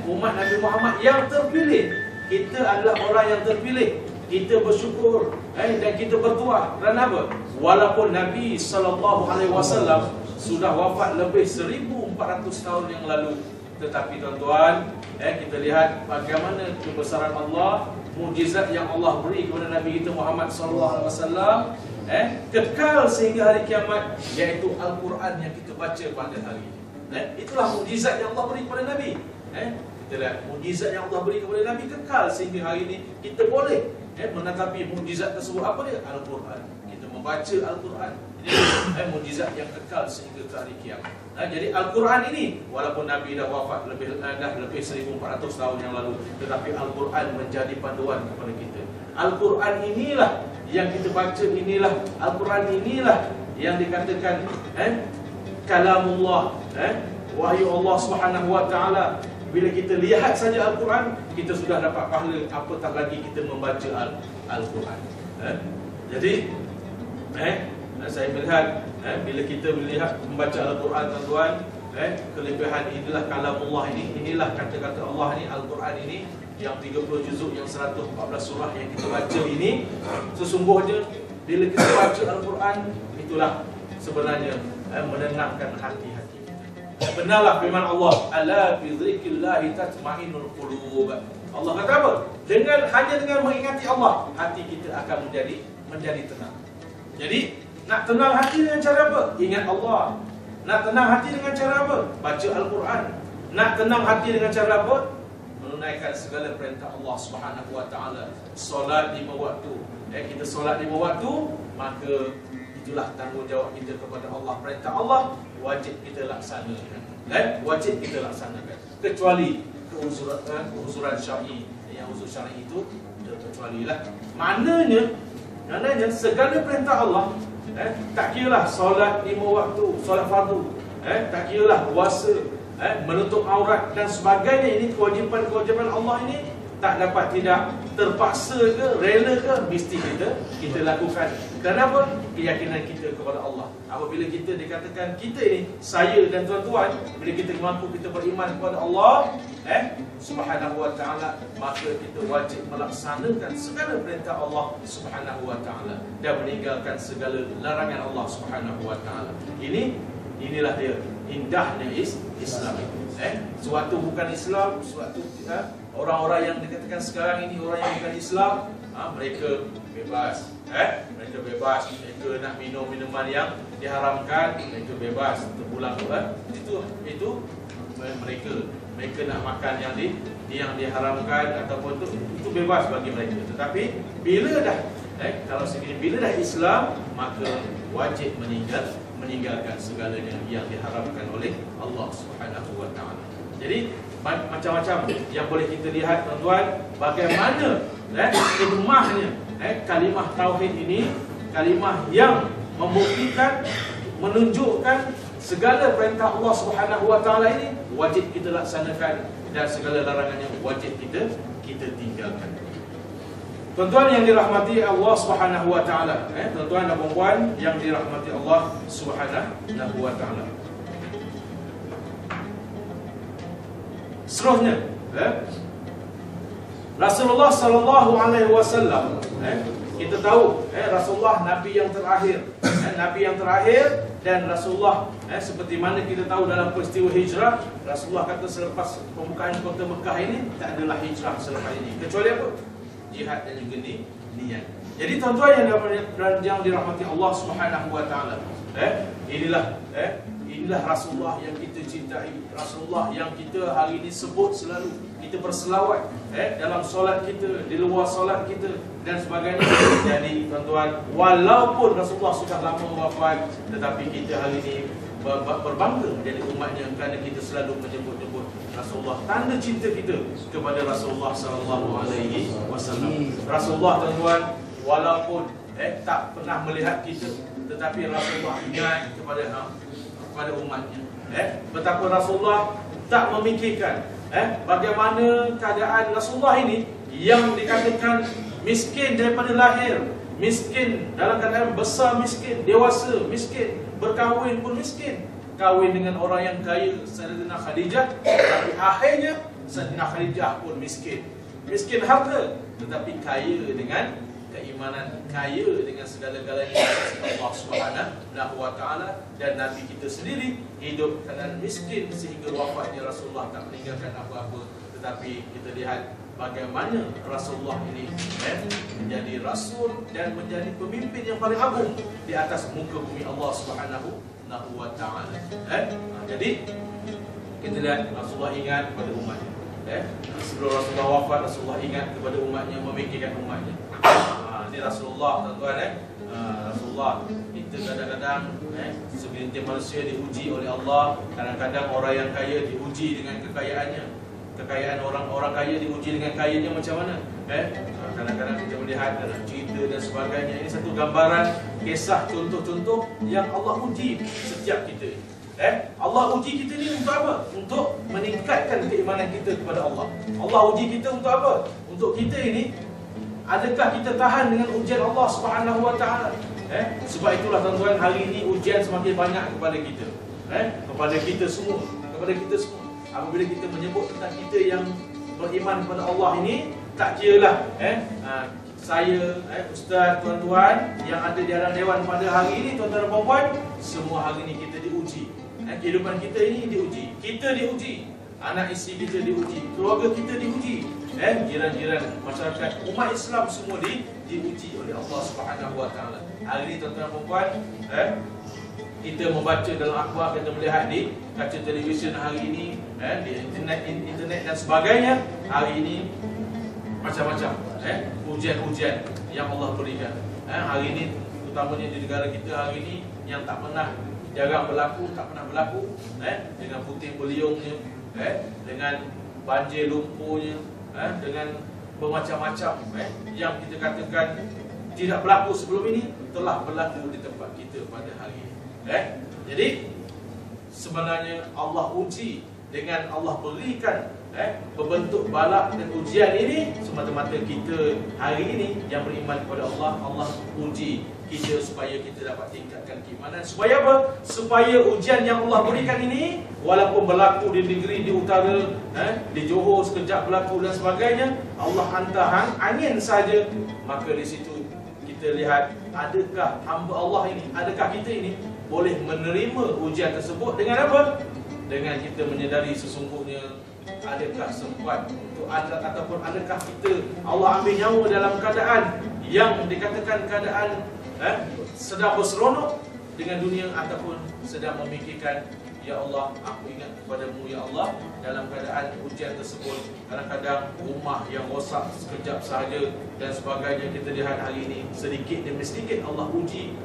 umat Nabi Muhammad yang terpilih. Kita adalah orang yang terpilih. Kita bersyukur dan kita bertuah. Kerana apa? Walaupun Nabi sallallahu alaihi wasallam sudah wafat lebih 1400 tahun yang lalu, tetapi tuan-tuan, kita lihat bagaimana kebesaran Allah, mukjizat yang Allah beri kepada Nabi kita Muhammad sallallahu alaihi wasallam, kekal sehingga hari kiamat, iaitu Al-Quran yang kita baca pada hari ini. Itulah mukjizat yang Allah beri kepada Nabi. Kita lihat mukjizat yang Allah beri kepada Nabi kekal sehingga hari ini. Kita boleh menatapi mukjizat tersebut. Apa dia? Al-Quran. Kita membaca Al-Quran. Ini mukjizat yang kekal sehingga ke hari kiamat. Jadi Al-Quran ini, walaupun Nabi dah wafat lebih 1400 tahun yang lalu, tetapi Al-Quran menjadi panduan kepada kita. Al-Quran inilah yang kita baca, inilah Al-Quran inilah yang dikatakan kalamullah, wahyu Allah Subhanahu wa taala. Bila kita lihat saja Al-Quran, kita sudah dapat pahala, apatah lagi kita membaca Al-Quran. Jadi saya melihat bila kita melihat membaca Al-Quran tuan-tuan, kelebihan inilah kalamullah ini, inilah kata-kata Allah ini, Al-Quran ini yang 30 juzuk, yang 114 surah yang kita baca ini, sesungguhnya bila kita baca Al-Quran, itulah sebenarnya menenangkan hati-hati kita. Benarlah firman Allah, ala bi dzikrillahi tatma'innul qulub. Allah kata apa? Hanya dengan mengingati Allah, hati kita akan menjadi tenang. Jadi nak tenang hati dengan cara apa? Ingat Allah. Nak tenang hati dengan cara apa? Baca Al-Quran. Nak tenang hati dengan cara apa? Menunaikan segala perintah Allah Subhanahu wa taala. Solat 5 waktu. Kita solat 5 waktu, maka itulah tanggungjawab kita kepada Allah. Perintah Allah wajib kita laksanakan. Wajib kita laksanakan. Kecuali keuzuran syar'i. Yang uzur syar'i itu terkecualilah. Maknanya segala perintah Allah, tak kiralah solat 5 waktu, solat fardu, tak kiralah puasa, menutup aurat dan sebagainya, ini kewajipan-kewajipan Allah ini tak dapat tidak terpaksa ke, rela ke, mesti kita lakukan. Kenapa? Keyakinan kita kepada Allah. Apabila kita dikatakan kita ini, saya dan tuan-tuan, bila kita mengaku kita beriman kepada Allah Subhanahu wa taala, maka kita wajib melaksanakan segala perintah Allah Subhanahu wa taala dan meninggalkan segala larangan Allah Subhanahu wa taala. Inilah dia indahnya Islam. Suatu bukan Islam, suatu orang-orang yang dikatakan sekarang ini orang yang bukan Islam, mereka bebas. Mereka bebas, mereka nak minum minuman yang diharamkan, mereka bebas terpulang. Itu mereka nak makan yang diharamkan ataupun itu bebas bagi mereka. Tetapi bila dah kalau segini, bila dah Islam, maka wajib meninggalkan segalanya yang diharamkan oleh Allah Subhanahu wa taala. Jadi macam-macam yang boleh kita lihat tuan-tuan, bagaimana hikmahnya kalimah tauhid ini, kalimah yang membuktikan, menunjukkan segala perintah Allah Subhanahu wa taala ini wajib kita laksanakan dan segala larangannya wajib kita tinggalkan. Tuan-tuan yang dirahmati Allah Subhanahu wa taala, tuan-tuan dan puan yang dirahmati Allah Subhanahu wa taala. Seterusnya, Rasulullah sallallahu alaihi wasallam, kita tahu Rasulullah Nabi yang terakhir, Nabi yang terakhir, dan Rasulullah seperti mana kita tahu dalam peristiwa hijrah, Rasulullah kata selepas pembukaan kota Mekah ini tak adalah hijrah selepas ini, kecuali apa? Jihad dan juga niat. Jadi tuan-tuan yang dirahmati Allah Subhanahu wa taala, inilah Rasulullah yang kita cintai, Rasulullah yang kita hari ini sebut selalu, kita berselawat dalam solat kita, di luar solat kita dan sebagainya. Jadi tuan-tuan, walaupun Rasulullah sudah lama wafat, tetapi kita hari ini berbangga menjadi umatnya kerana kita selalu menyebut-nyebut Rasulullah. Tanda cinta kita kepada Rasulullah sallallahu alaihi wasallam. Rasulullah tuan-tuan, walaupun tak pernah melihat kita, tetapi Rasulullah ingat kepada umatnya. Betapa Rasulullah tak memikirkan bagaimana keadaan Rasulullah ini yang dikatakan miskin daripada lahir, miskin dalam keadaan besar miskin, dewasa miskin, berkahwin pun miskin, kahwin dengan orang yang kaya, Sayyidatina Khadijah, tapi akhirnya Sayyidatina Khadijah pun miskin, miskin harta, tetapi kaya dengan keimanan, kaya dengan segala-galanya Allah Subhanahu wa taala. Dan Nabi kita sendiri hidup keadaan miskin sehingga wafatnya Rasulullah tak meninggalkan apa-apa, tetapi kita lihat bagaimana Rasulullah ini menjadi rasul dan menjadi pemimpin yang paling agung di atas muka bumi Allah Subhanahu wa taala. Jadi kita lihat Rasulullah ingat kepada umatnya. Sebelum Rasulullah wafat, Rasulullah ingat kepada umatnya, memikirkan umatnya. Ini Rasulullah, tuan-tuan. Rasulullah, kita kadang-kadang segelintir manusia diuji oleh Allah. Kadang-kadang orang yang kaya diuji dengan kekayaannya. Kekayaan orang kaya diuji dengan kayanya macam mana. Kadang-kadang kita melihat dalam cerita dan sebagainya. Ini satu gambaran, kisah, contoh-contoh yang Allah uji setiap kita. Allah uji kita ni untuk apa? Untuk meningkatkan keimanan kita kepada Allah. Allah uji kita untuk apa? Untuk kita ini, adakah kita tahan dengan ujian Allah Subhanahu wa taala? Sebab itulah tuan-tuan, hari ini ujian semakin banyak kepada kita. Kepada kita semua, kepada kita semua. Apabila kita menyebut tentang kita yang beriman kepada Allah ini, tak kiralah saya, ustaz, tuan-tuan yang ada di dalam dewan pada hari ini, tuan-tuan dan puan-puan, semua hari ini kita diuji. Kehidupan kita ini diuji. Kita diuji. Anak isteri kita diuji. Keluarga kita diuji. Jiran-jiran, masyarakat, umat Islam semua diuji oleh Allah Subhanahu wa taala. Hari ini tuan-tuan dan puan-puan, kita membaca dalam akhbar, kita melihat di kaca televisyen hari ini, di internet dan sebagainya, hari ini macam-macam ujian-ujian yang Allah berikan. Hari ini, utamanya di negara kita hari ini, yang tak pernah jarang berlaku, tak pernah berlaku, dengan puting beliungnya, dengan banjir lumpurnya, dengan bermacam-macam yang kita katakan tidak berlaku sebelum ini, telah berlaku di tempat kita pada hari ini. Jadi sebenarnya Allah uji dengan Allah berikan berbentuk balak dan ujian ini semata-mata kita hari ini yang beriman kepada Allah. Allah uji kita supaya kita dapat tingkatkan keimanan. Supaya apa? Supaya ujian yang Allah berikan ini, walaupun berlaku di negeri, di utara, di Johor sekejap berlaku dan sebagainya, Allah hantar angin saja, maka di situ kita lihat adakah hamba Allah ini, adakah kita ini boleh menerima ujian tersebut dengan apa? Dengan kita menyedari sesungguhnya adakah sempat untuk ataupun adakah kita Allah ambil nyawa dalam keadaan yang dikatakan keadaan sedang berseronok dengan dunia, ataupun sedang memikirkan, ya Allah, aku ingat kepadamu ya Allah, dalam keadaan ujian tersebut. Kadang-kadang rumah yang rosak sekejap sahaja dan sebagainya. Kita lihat hari ini sedikit demi sedikit Allah uji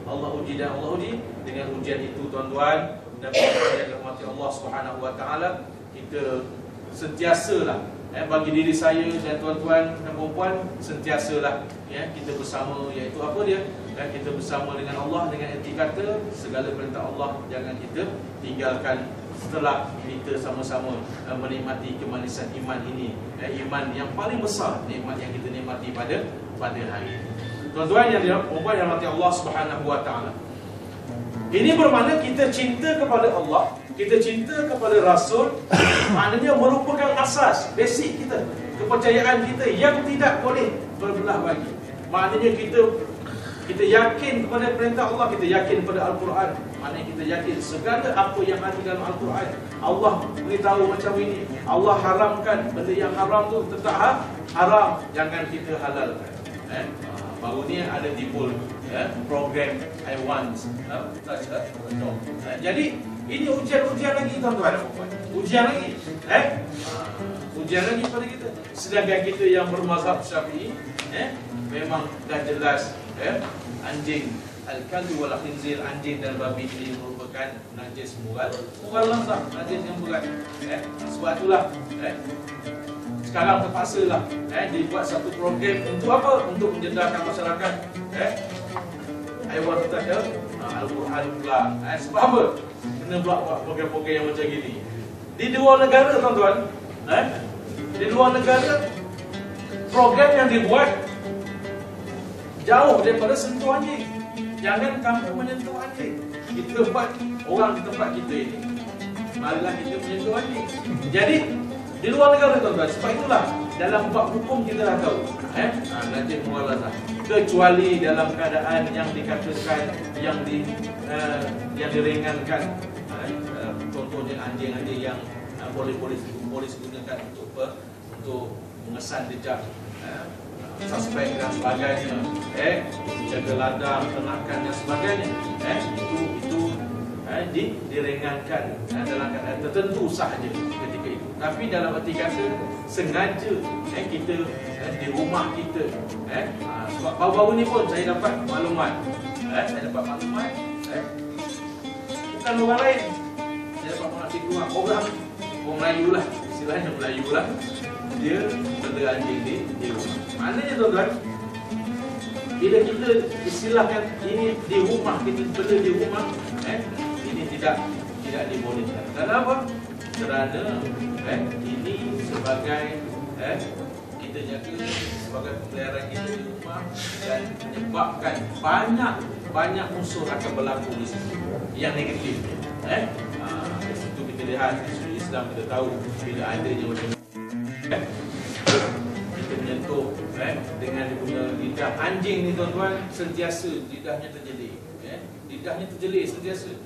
dan Allah uji. Dengan ujian itu tuan-tuan dan puan-puan yang dirahmati Allah Subhanahu wa taala, kita sentiasalah bagi diri saya dan tuan-tuan dan puan-puan, sentiasalah kita bersama, iaitu apa dia? Kita bersama dengan Allah, dengan erti kata segala perintah Allah jangan kita tinggalkan setelah kita sama-sama menikmati kemanisan iman ini. Iman yang paling besar, nikmat yang kita nikmati pada hari ini. Tuan-tuan yang dirahmati Allah Subhanahu wa taala, ini bermakna kita cinta kepada Allah, kita cinta kepada Rasul, maknanya merupakan asas, basic kita, kepercayaan kita yang tidak boleh berbelah bagi. Maknanya kita yakin kepada perintah Allah, kita yakin kepada Al-Quran. Maknanya kita yakin segala apa yang ada dalam Al-Quran, Allah beritahu macam ini, Allah haramkan benda yang haram tu tetap haram, jangan kita halalkan. Baru ni ada timbul program I want touch a dog. Jadi ini ujian-ujian lagi tuan-tuan dan puan. Ujian lagi. Ujian lagi pada kita. Sedangkan kita yang bermazhab Syafi'i, memang dah jelas anjing al-kalbu wal khinzir, anjing dan babi ini merupakan najis mughal lazah, najis yang berat. Sebab itulah sekarang terpaksalah dibuat satu program untuk apa? Untuk menjedarkan masyarakat haiwan kita ada Al-Quran pula. Sebab apa? Kena buat program-program yang macam gini. Di luar negara tuan-tuan, di luar negara program yang dibuat jauh daripada sentuh anjing. Jangan kamu menyentuh anjing. Kita buat orang di tempat kita ini, marilah kita menyentuh anjing. Jadi di luar negara tuan-tuan, sebab itulah dalam bab hukum kita dah tahu, nanti mughallazah, kecuali dalam keadaan yang dikatakan yang diringankan, contohnya anjing-anjing yang polis gunakan untuk mengesan jejak suspek dan sebagainya, jaga ladang, ternakan dan sebagainya, itu diringankan dalam keadaan tertentu sahaja ketika itu. Tapi dalam arti kata sengaja kita di rumah kita, sebab baru-baru ni pun saya dapat maklumat, bukan orang lain, saya dapat maklumat orang Melayu lah, istilahnya Melayu lah, dia bela anjing di rumah. Maknanya tuan-tuan, bila kita istilahkan ini di rumah, kita bela di rumah, ini tidak dibolehkan. Kenapa? Kerana ini sebagai kita jaga sebagai pemeliharaan kita di rumah, dan menyebabkan banyak unsur akan berlaku di situ yang negatif. Di situ kita lihat isu Islam, kita tahu bila adanya macam kita menyentuh dengan dia punya lidah. Anjing ni tuan-tuan sentiasa lidahnya terjelik, lidahnya terjelik sentiasa.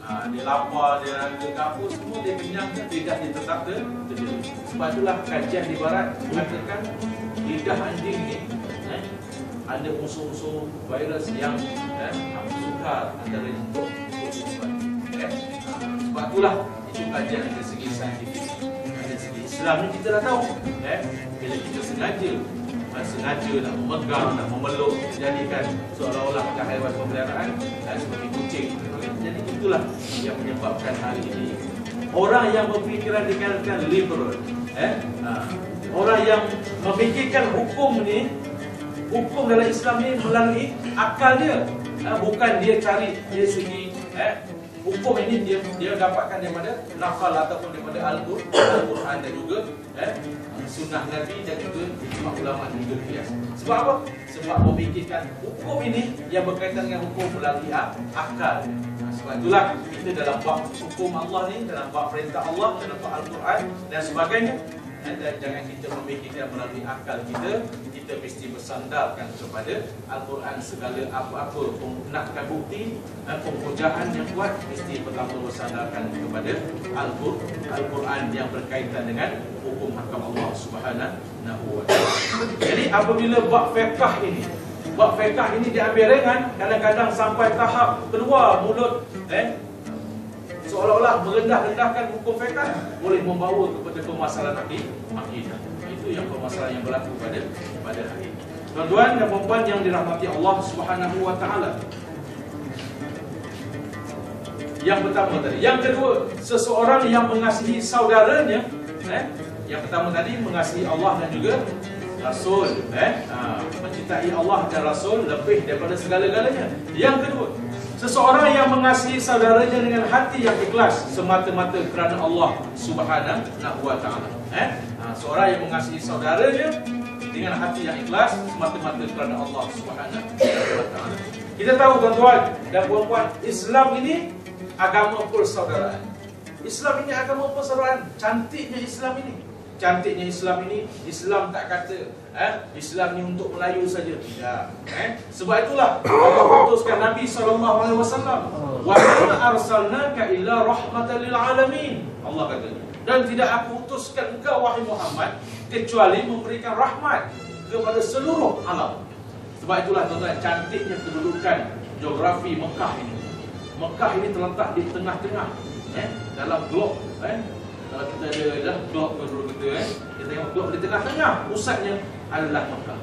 Dia lapar, dia rasa apa, semua dia kenyangkan, lidah dia tetap terjelik. Sebab itulah kajian di barat mengatakan lidah anjing ni ada unsur-unsur virus yang sukar antara untuk sebab itulah itu kajian dari segi saintifik. Dari segi Islam ni kita dah tahu, bila kita sengaja nak memegang, nak memeluk, jadikan seolah-olah macam haiwan pemeliharaan seperti kucing. Jadi itulah yang menyebabkan hari ini orang yang berfikiran dikatakan liberal, orang yang memikirkan hukum ni, hukum dalam Islam ni melalui akal dia, bukan dia cari dari segi hukum ini dia dapatkan daripada nafal ataupun daripada Al-Quran dan juga sunnah Nabi dan juga ijma' ulama dan juga qiyas. Sebab apa? Sebab memikirkan hukum ini yang berkaitan dengan hukum melalui akal. Sebab itulah kita dalam bab hukum Allah ni, dalam bab perintah Allah, dalam bab Al-Quran dan sebagainya, dan jangan kita memikirkan melalui akal kita mesti bersandarkan kepada Al-Quran. Segala apa-apa nakkan bukti dan pemujaan yang kuat mesti pertama bersandarkan kepada Al-Quran yang berkaitan dengan hukum hakam Allah Subhanahu wa ta'ala. Jadi apabila bab fiqh ini diambil ringan, kadang-kadang sampai tahap keluar mulut seolah-olah merendah-rendahkan hukum fiqh, boleh membawa kepada permasalahan akidah. Itu yang permasalahan yang berlaku pada hari ini. Tuan-tuan dan puan-puan yang dirahmati Allah Subhanahu wa ta'ala. Yang pertama tadi. Yang kedua, seseorang yang mengasihi saudaranya, yang pertama tadi mengasihi Allah dan juga Rasul, mencintai Allah dan Rasul lebih daripada segala-galanya. Yang kedua, seseorang yang mengasihi saudaranya dengan hati yang ikhlas semata-mata kerana Allah Subhanahu wa ta'ala. Seorang yang mengasihi saudaranya dengan hati yang ikhlas semata-mata kerana Allah Subhanahu wa ta'ala. Kita tahu tuan-tuan dan puan-puan, Islam ini agama persaudaraan. Islam ini agama persaudaraan. Cantiknya Islam ini. Islam tak kata Islam ni untuk Melayu saja, tidak. Sebab itulah Allah putuskan Nabi SAW, wa ma arsalnaka illa rahmatan lil alamin. Allah kata, dan tidak aku utuskan engkau wahai Muhammad kecuali memberikan rahmat kepada seluruh alam. Sebab itulah tuan-tuan, cantiknya kedudukan geografi Mekah ini. Mekah ini terletak di tengah-tengah, dalam blok. Kalau kita ada blok dulu kita tengok blok di tengah-tengah, pusatnya adalah Mekah.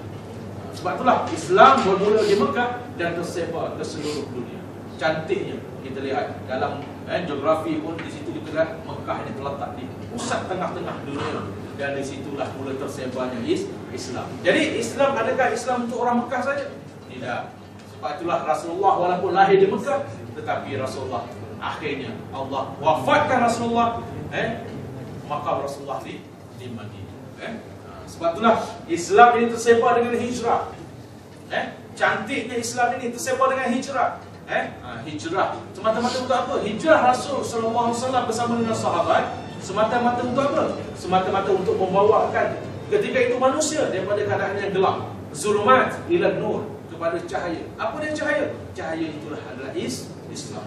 Sebab itulah Islam bermula di Mekah dan tersebar ke seluruh dunia. Cantiknya kita lihat dalam geografi pun, di situ kita lihat Mekah ini terletak di pusat tengah-tengah dunia, dan di situlah mula tersebarnya Islam. Jadi Islam, adakah Islam untuk orang Mekah saja? Tidak. Sebab Sebab itulah Rasulullah walaupun lahir di Mekah, tetapi Rasulullah akhirnya Allah wafatkan Rasulullah, makam Rasulullah di Madinah. Sebab itulah Islam ini tersebar dengan hijrah. Cantiknya Islam ini tersebar dengan hijrah. Hijrah semata-mata untuk apa? Hijrah Rasul sallallahu alaihi wasallam bersama dengan sahabat semata-mata untuk apa? Semata-mata untuk membawakan ketika itu manusia daripada keadaan yang gelap, zulumat ila nur, kepada cahaya. Apa dia cahaya? Cahaya itulah adalah Islam.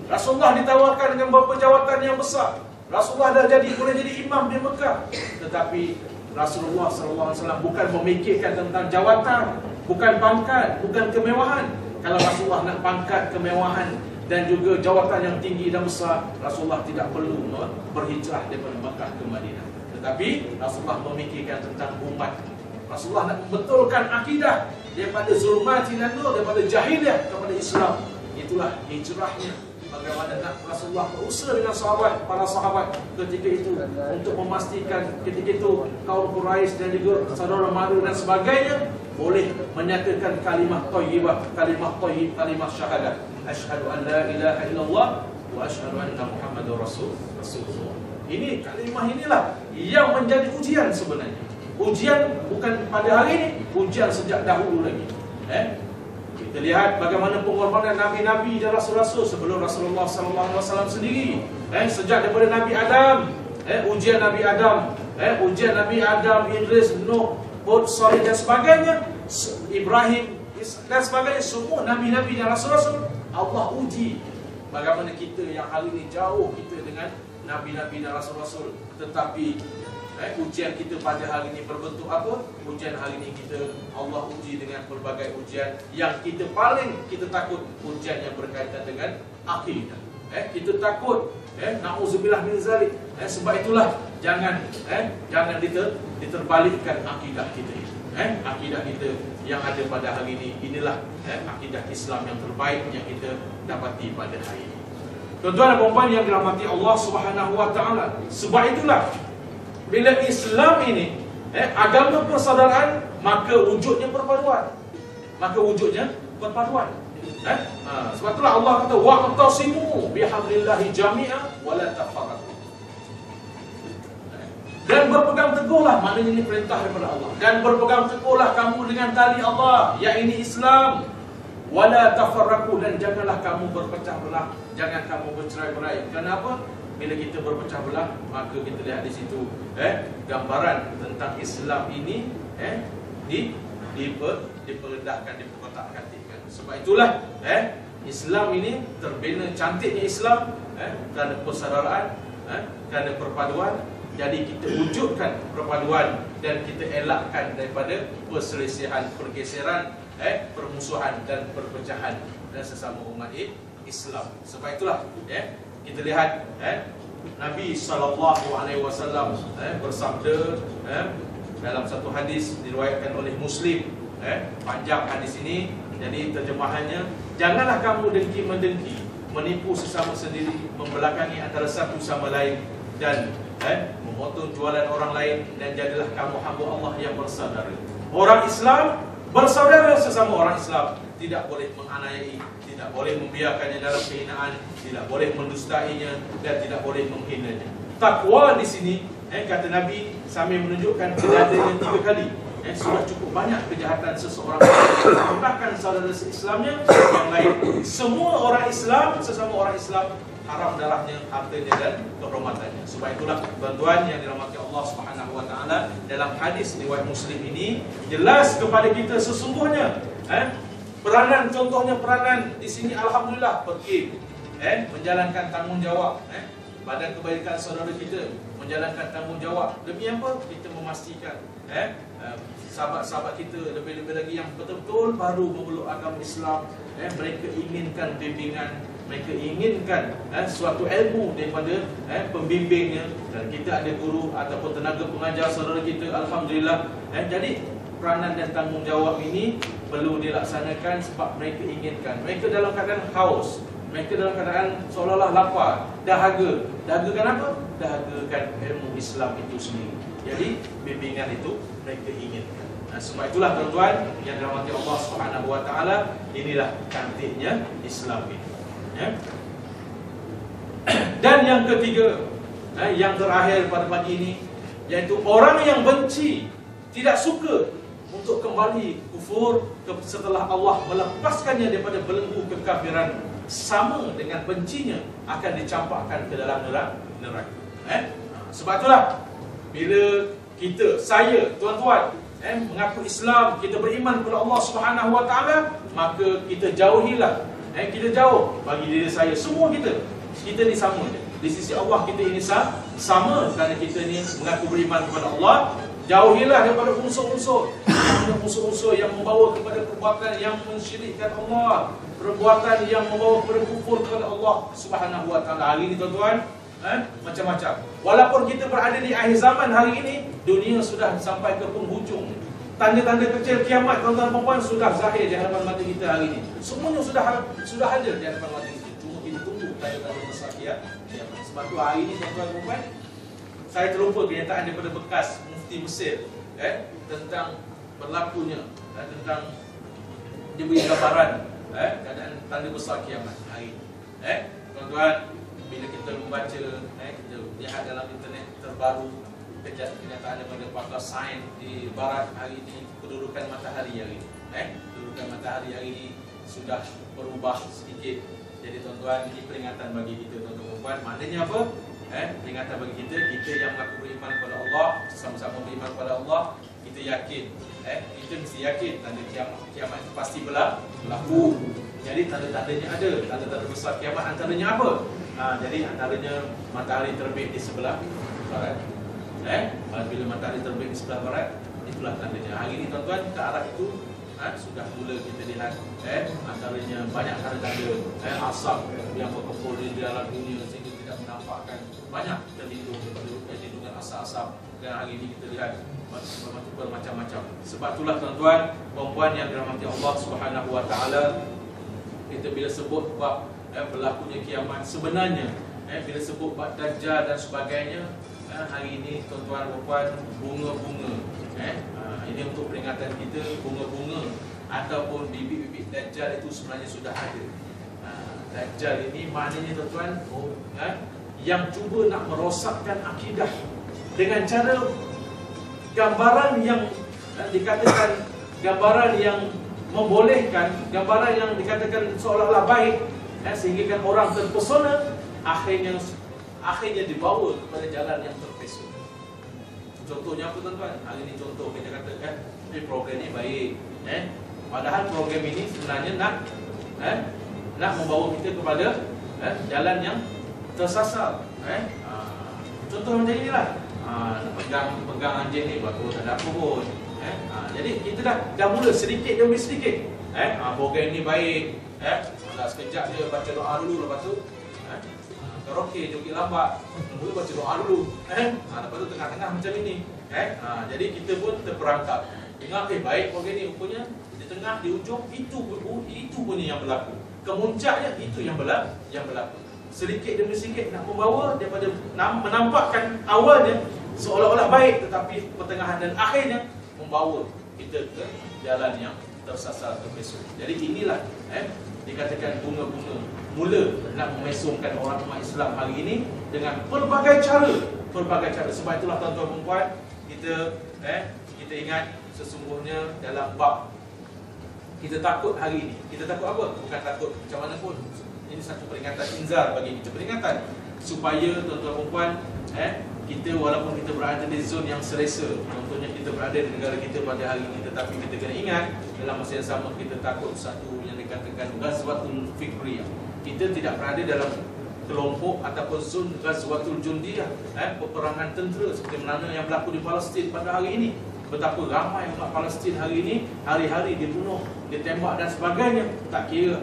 Rasulullah ditawarkan dengan beberapa jawatan yang besar. Rasulullah dah boleh jadi imam di Mekah, tetapi Rasulullah SAW bukan memikirkan tentang jawatan, bukan pangkat, bukan kemewahan. Kalau Rasulullah nak pangkat, kemewahan dan juga jawatan yang tinggi dan besar, Rasulullah tidak perlu berhijrah daripada Mekah ke Madinah. Tetapi Rasulullah memikirkan tentang umat. Rasulullah nak membetulkan akidah daripada zulmat ila nur, daripada jahiliah kepada Islam. Itulah hijrahnya. Bagaimana nak Rasulullah berusaha dengan para sahabat ketika itu untuk memastikan ketika itu kaum Quraisy dan juga saudara mara dan sebagainya boleh menyatakan kalimah thayyibah, kalimah syahadat. Asyhadu an la ilaha illallah wa asyhadu anna Muhammadar Rasulullah. Ini kalimah inilah yang menjadi ujian sebenarnya. Ujian bukan pada hari ini, ujian sejak dahulu lagi. Kita lihat bagaimana pengorbanan nabi-nabi dan rasul-rasul sebelum Rasulullah SAW sendiri. Sejak daripada Nabi Adam, ujian Nabi Adam, ujian Nabi Adam, Idris, Nuh, Hud, Salih dan sebagainya, Ibrahim dan sebagainya, semua nabi-nabi dan rasul-rasul Allah uji. Bagaimana kita yang hari ini jauh kita dengan nabi-nabi dan rasul-rasul, tetapi ujian kita pada hari ini berbentuk apa? Ujian hari ini Allah uji dengan pelbagai ujian yang kita takut, ujian yang berkaitan dengan akidah. Kita takut, na'udzubillah min zalik. Sebab itulah jangan diterbalikkan akidah kita. Akidah kita yang ada pada hari ini, inilah akidah Islam yang terbaik yang kita dapati pada hari ini. Tuan-tuan dan puan yang dirahmati Allah Subhanahu wa taala. Sebab itulah bila Islam ini agama persaudaraan, maka wujudnya perpaduan. Sebab itulah Allah kata wa'tasimu bihablillahi jami'a wa la tafarraqu. Dan berpegang teguhlah, maknanya ini perintah daripada Allah. Dan berpegang teguhlah kamu dengan tali Allah, yaitu Islam. Wa la tafarraqu, dan janganlah kamu berpecah belah, jangan kamu bercerai-berai. Kenapa? Bila kita berpecah belah, maka kita lihat di situ gambaran tentang Islam ini diperendahkan, diperkotak-katikkan. Sebab itulah Islam ini terbina, cantiknya Islam kerana persaudaraan, kerana perpaduan. Jadi kita wujudkan perpaduan dan kita elakkan daripada perselisihan, pergeseran, permusuhan dan perpecahan dan sesama umat Islam. Sebab itulah kita lihat Nabi SAW bersabda dalam satu hadis diriwayatkan oleh Muslim. Panjang hadis ini, jadi terjemahannya, janganlah kamu dengki-mendengki, menipu sesama sendiri, membelakangi antara satu sama lain, dan memotong jualan orang lain, dan jadilah kamu hamba Allah yang bersaudara. Orang Islam bersaudara sesama orang Islam, tidak boleh menganiayai, tidak boleh membiarkannya dalam kehinaan, tidak boleh mendustainya, dan tidak boleh menghinanya. Takwa di sini, kata Nabi sambil menunjukkan adanya 3 kali. Sudah cukup banyak kejahatan seseorang bahkan saudara se-Islamnya yang lain. Semua orang Islam, sesama orang Islam, haram darahnya, hartanya dan kehormatannya. Sebab itulah tuan-tuan yang dirahmati Allah Subhanahu wa taala, dalam hadis riwayat Muslim ini jelas kepada kita sesungguhnya peranan, contohnya peranan di sini alhamdulillah pergi menjalankan tanggungjawab, badan kebaikan saudara kita menjalankan tanggungjawab demi apa? Kita memastikan sahabat-sahabat kita lebih-lebih lagi yang betul-betul baru memeluk agama Islam, mereka inginkan bimbingan, mereka inginkan suatu ilmu daripada pembimbingnya, dan kita ada guru ataupun tenaga pengajar saudara kita alhamdulillah. Jadi peranan dan tanggungjawab ini perlu dilaksanakan sebab mereka inginkan. Mereka dalam keadaan haus, mereka dalam keadaan seolah-olah lapar, dahaga. Dahaga kenapa? Dahagakan ilmu Islam itu sendiri. Jadi bimbingan itu mereka inginkan. Sebab itulah tuan-tuan yang dirahmati Allah Subhanahu wa taala, inilah cantiknya Islam ini. Ya. Dan yang ketiga, yang terakhir pada pagi ini, yaitu orang yang benci, tidak suka untuk kembali kufur setelah Allah melepaskannya daripada belenggu kekafiran, sama dengan bencinya akan dicampakkan ke dalam neraka. Sebab itulah bila kita, saya, tuan-tuan mengaku Islam, kita beriman kepada Allah Subhanahu wa taala, maka kita jauhilah, kita jauh bagi diri saya, semua kita ni sama je. Di sisi Allah kita ini sama, kerana kita ni mengaku beriman kepada Allah. Jauhilah daripada unsur-unsur yang membawa kepada perbuatan yang mensyirikkan Allah, perbuatan yang membawa kepada kufur kepada Allah Subhanahu wa taala. Hari ini tuan-tuan, macam-macam. Walaupun kita berada di akhir zaman hari ini, dunia sudah sampai ke penghujung. Tanda-tanda kecil kiamat, tuan-tuan dan puan, sudah zahir di hadapan mata kita hari ini. Semuanya sudah ada di hadapan mata kita. Cuma kita tunggu tanda-tanda besar kiamat. Sebab tu hari ini tuan-tuan dan puan, saya terlupa kenyataan daripada bekas Mufti Mesir tentang berlakunya, tentang dia beri gambaran keadaan tanda besar kiamat hari ini. Tuan-tuan, bila kita membaca, kita lihat dalam internet terbaru kenyataan daripada pakar sains di barat hari ini, kedudukan matahari hari ini. Kedudukan matahari hari ini sudah berubah sedikit. Jadi tuan-tuan, ini peringatan bagi kita, tuan-tuan. Maknanya apa? Peringatan bagi kita yang mengaku beriman kepada Allah, sama-sama beriman kepada Allah, kita yakin, kita mesti yakin tanda kiamat itu pasti berlaku. Jadi tanda-tandanya ada, tanda-tanda besar kiamat antaranya apa? Jadi antaranya matahari terbit di sebelah barat. Bila matahari terbit di sebelah barat, itulah tandanya. Hari ini tuan-tuan, ke arah itu sudah mula kita lihat antaranya banyak tanda-tanda asap yang berkumpul di dalam dunia sehingga tidak menampakkan, banyak terlindung daripada lindungan asap-asap. Dan hari ini kita lihat bermacam-macam. Sebab itulah tuan-tuan, perempuan yang dirahmati Allah Subhanahu wa taala, kita bila sebut bab berlakunya kiamat, sebenarnya bila sebut bab Dajjal dan sebagainya, hari ini tuan-tuan dan puan, bunga-bunga ini untuk peringatan kita, bunga-bunga ataupun bibit-bibit Dajjal itu sebenarnya sudah ada. Dajjal ini maknanya tuan-tuan, yang cuba nak merosakkan akidah dengan cara gambaran yang dikatakan gambaran yang membolehkan, gambaran yang dikatakan seolah-olah baik, sehingga kan orang terpesona, akhirnya dibawa kepada jalan yang terpesona. Contohnya apa tuan-tuan? Hari ini contoh kita katakan program ini baik, padahal program ini sebenarnya nak membawa kita kepada jalan yang tersasar. Contoh macam inilah, pegang anjing ni bagus, tak ada apa pun. Jadi kita dah mula sedikit demi sedikit. Program ni baik, sekejap je baca doa dulu, lepas tu karaoke, joget lambat, mula baca doa dulu, lepas tu tengah-tengah macam ini. Jadi kita pun terperangkap. Dengar baik program ni, rupanya di tengah, di ujung itu punya yang berlaku. Kemuncaknya itu yang berlaku. Sedikit demi sedikit nak membawa daripada menampakkan awalnya seolah-olah baik, tetapi pertengahan dan akhirnya membawa kita ke jalan yang tersasar, terpesona. Jadi inilah dikatakan bunga-bunga mula nak memesongkan orang umat Islam hari ini dengan pelbagai cara. Sebab itulah tuan-tuan dan puan, kita ingat sesungguhnya dalam bab kita takut hari ini. Kita takut apa? Bukan takut macam mana pun. Ini satu peringatan inzar bagi kita, peringatan supaya tuan-tuan dan puan, kita walaupun kita berada di zon yang selesa, contohnya kita berada di negara kita pada hari ini, tetapi kita kena ingat dalam masa yang sama kita takut satu yang dikatakan Ghazwatul Fikriyah. Kita tidak berada dalam kelompok ataupun zon Ghazwatul Jundiyah, peperangan tentera seperti mana yang berlaku di Palestin pada hari ini. Betapa ramai umat Palestin hari ini, hari-hari dibunuh, ditembak dan sebagainya. Tak kira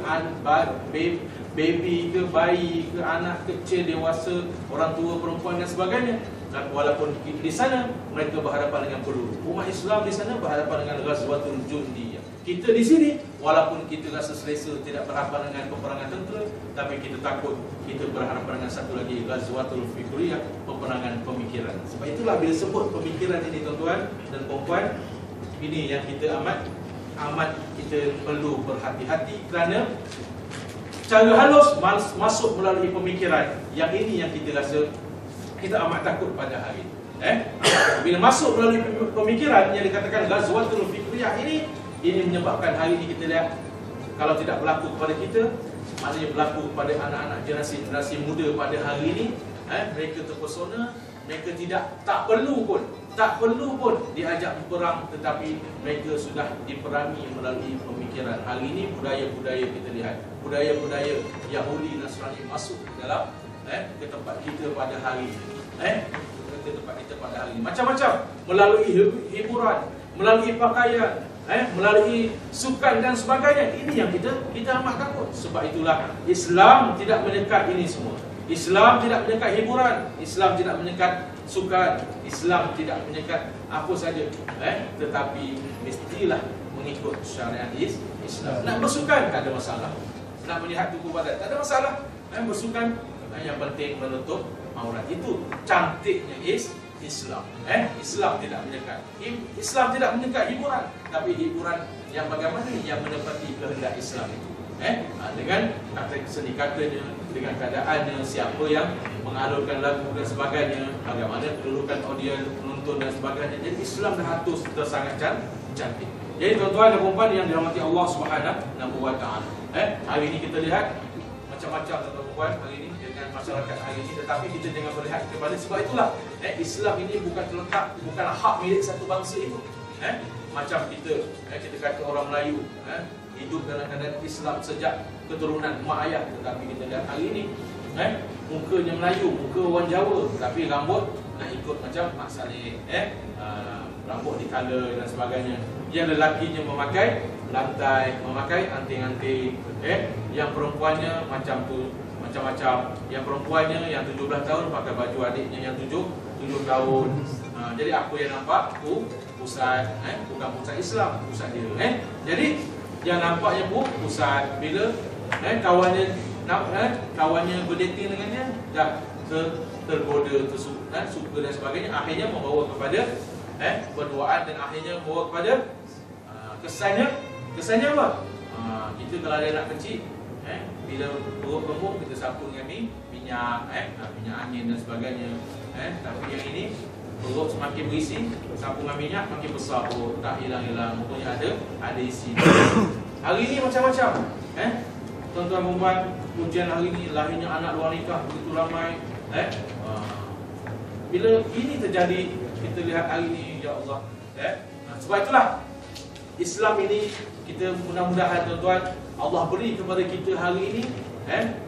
baby ke bayi ke anak kecil, dewasa, orang tua, perempuan dan sebagainya. Dan walaupun di sana mereka berhadapan dengan peluru, umat Islam di sana berhadapan dengan Ghazwatul Jundiyah. Kita di sini walaupun kita rasa selesa tidak berhadapan dengan peperangan tentera, tapi kita takut kita berhadapan dengan satu lagi Ghazwatul Fikriyah, peperangan pemikiran. Sebab itulah bila sebut pemikiran ini tuan-tuan dan puan-puan, ini yang kita amat kita perlu berhati-hati, kerana cara halus masuk melalui pemikiran. Yang ini yang kita rasa kita amat takut pada hari ini. Bila masuk melalui pemikiran yang dikatakan Ghazwatul Fikriyah ini menyebabkan hari ini kita lihat, kalau tidak berlaku kepada kita, maknanya berlaku kepada anak-anak generasi muda pada hari ini. Mereka terpesona, mereka tak perlu pun diajak berperang, tetapi mereka sudah diperangi melalui pemikiran. Hari ini budaya-budaya kita lihat, budaya-budaya Yahudi Nasrani masuk ke dalam ke tempat kita pada hari ini. Ke tempat kita pada hari ini macam-macam, melalui hiburan, melalui pakaian, melalui sukan dan sebagainya. Ini yang kita amat takut. Sebab itulah Islam tidak menyekat ini semua. Islam tidak menyekat hiburan, Islam tidak menyekat sukan, Islam tidak menyekat apa saja, tetapi mestilah mengikut syariat Islam. Nak bersukan tak ada masalah, nak melihat tubuh badan tak ada masalah, bersukan yang penting menutup aurat. Itu cantiknya Islam. Islam tidak menyekat. Islam tidak menyekat hiburan, tapi hiburan yang bagaimana yang menepati kehendak Islam itu. Dengan kata seni katanya, dengan keadaannya, siapa yang mengalurkan lagu dan sebagainya, bagaimana kedudukan audiens, penonton dan sebagainya. Jadi Islam dah atur sangat cantik. Jadi tuan-tuan dan puan-puan yang dirahmati Allah Subhanahu wa taala. Hari ini kita lihat macam-macam tuan-tuan dan puan hari ini dengan masyarakat hari ini, tetapi kita jangan melihat kepada, sebab itulah Islam ini bukan terletak, bukan hak milik satu bangsa itu. Macam kita kata orang Melayu hidup dalam keadaan Islam sejak keturunan mak ayah, tetapi kita lihat hari ini mukanya Melayu, muka orang Jawa, tapi rambut nak ikut macam Mak Saleh, rambut di color dan sebagainya. Yang lelakinya memakai lantai, memakai anting-anting, yang perempuannya macam tu, macam-macam. Yang perempuannya yang 17 tahun pakai baju adiknya yang 7 tahun. Jadi apa yang nampak tu pusat, bukan pusat Islam, pusat dia. Jadi yang nampaknya pun pusat, bila kawannya berdating dengannya dah tergoda, suka dan sebagainya, akhirnya membawa kepada berduaan, dan akhirnya membawa kepada kesannya apa? Kita kalau ada anak kecil, bila perut rembuk kita sapu dengan minyak angin dan sebagainya. Tapi yang ini perut semakin berisi, sapu dengan minyak makin besar perut, tak hilang-hilang, pokoknya ada isi. Hari ini macam-macam. Tuan-tuan dan puan, ujian hari ini lahirnya anak luar nikah begitu ramai. Bila ini terjadi, kita lihat hari ini, ya Allah. Sebab itulah Islam ini, kita mudah-mudahan tuan-tuan Allah beri kepada kita hari ini,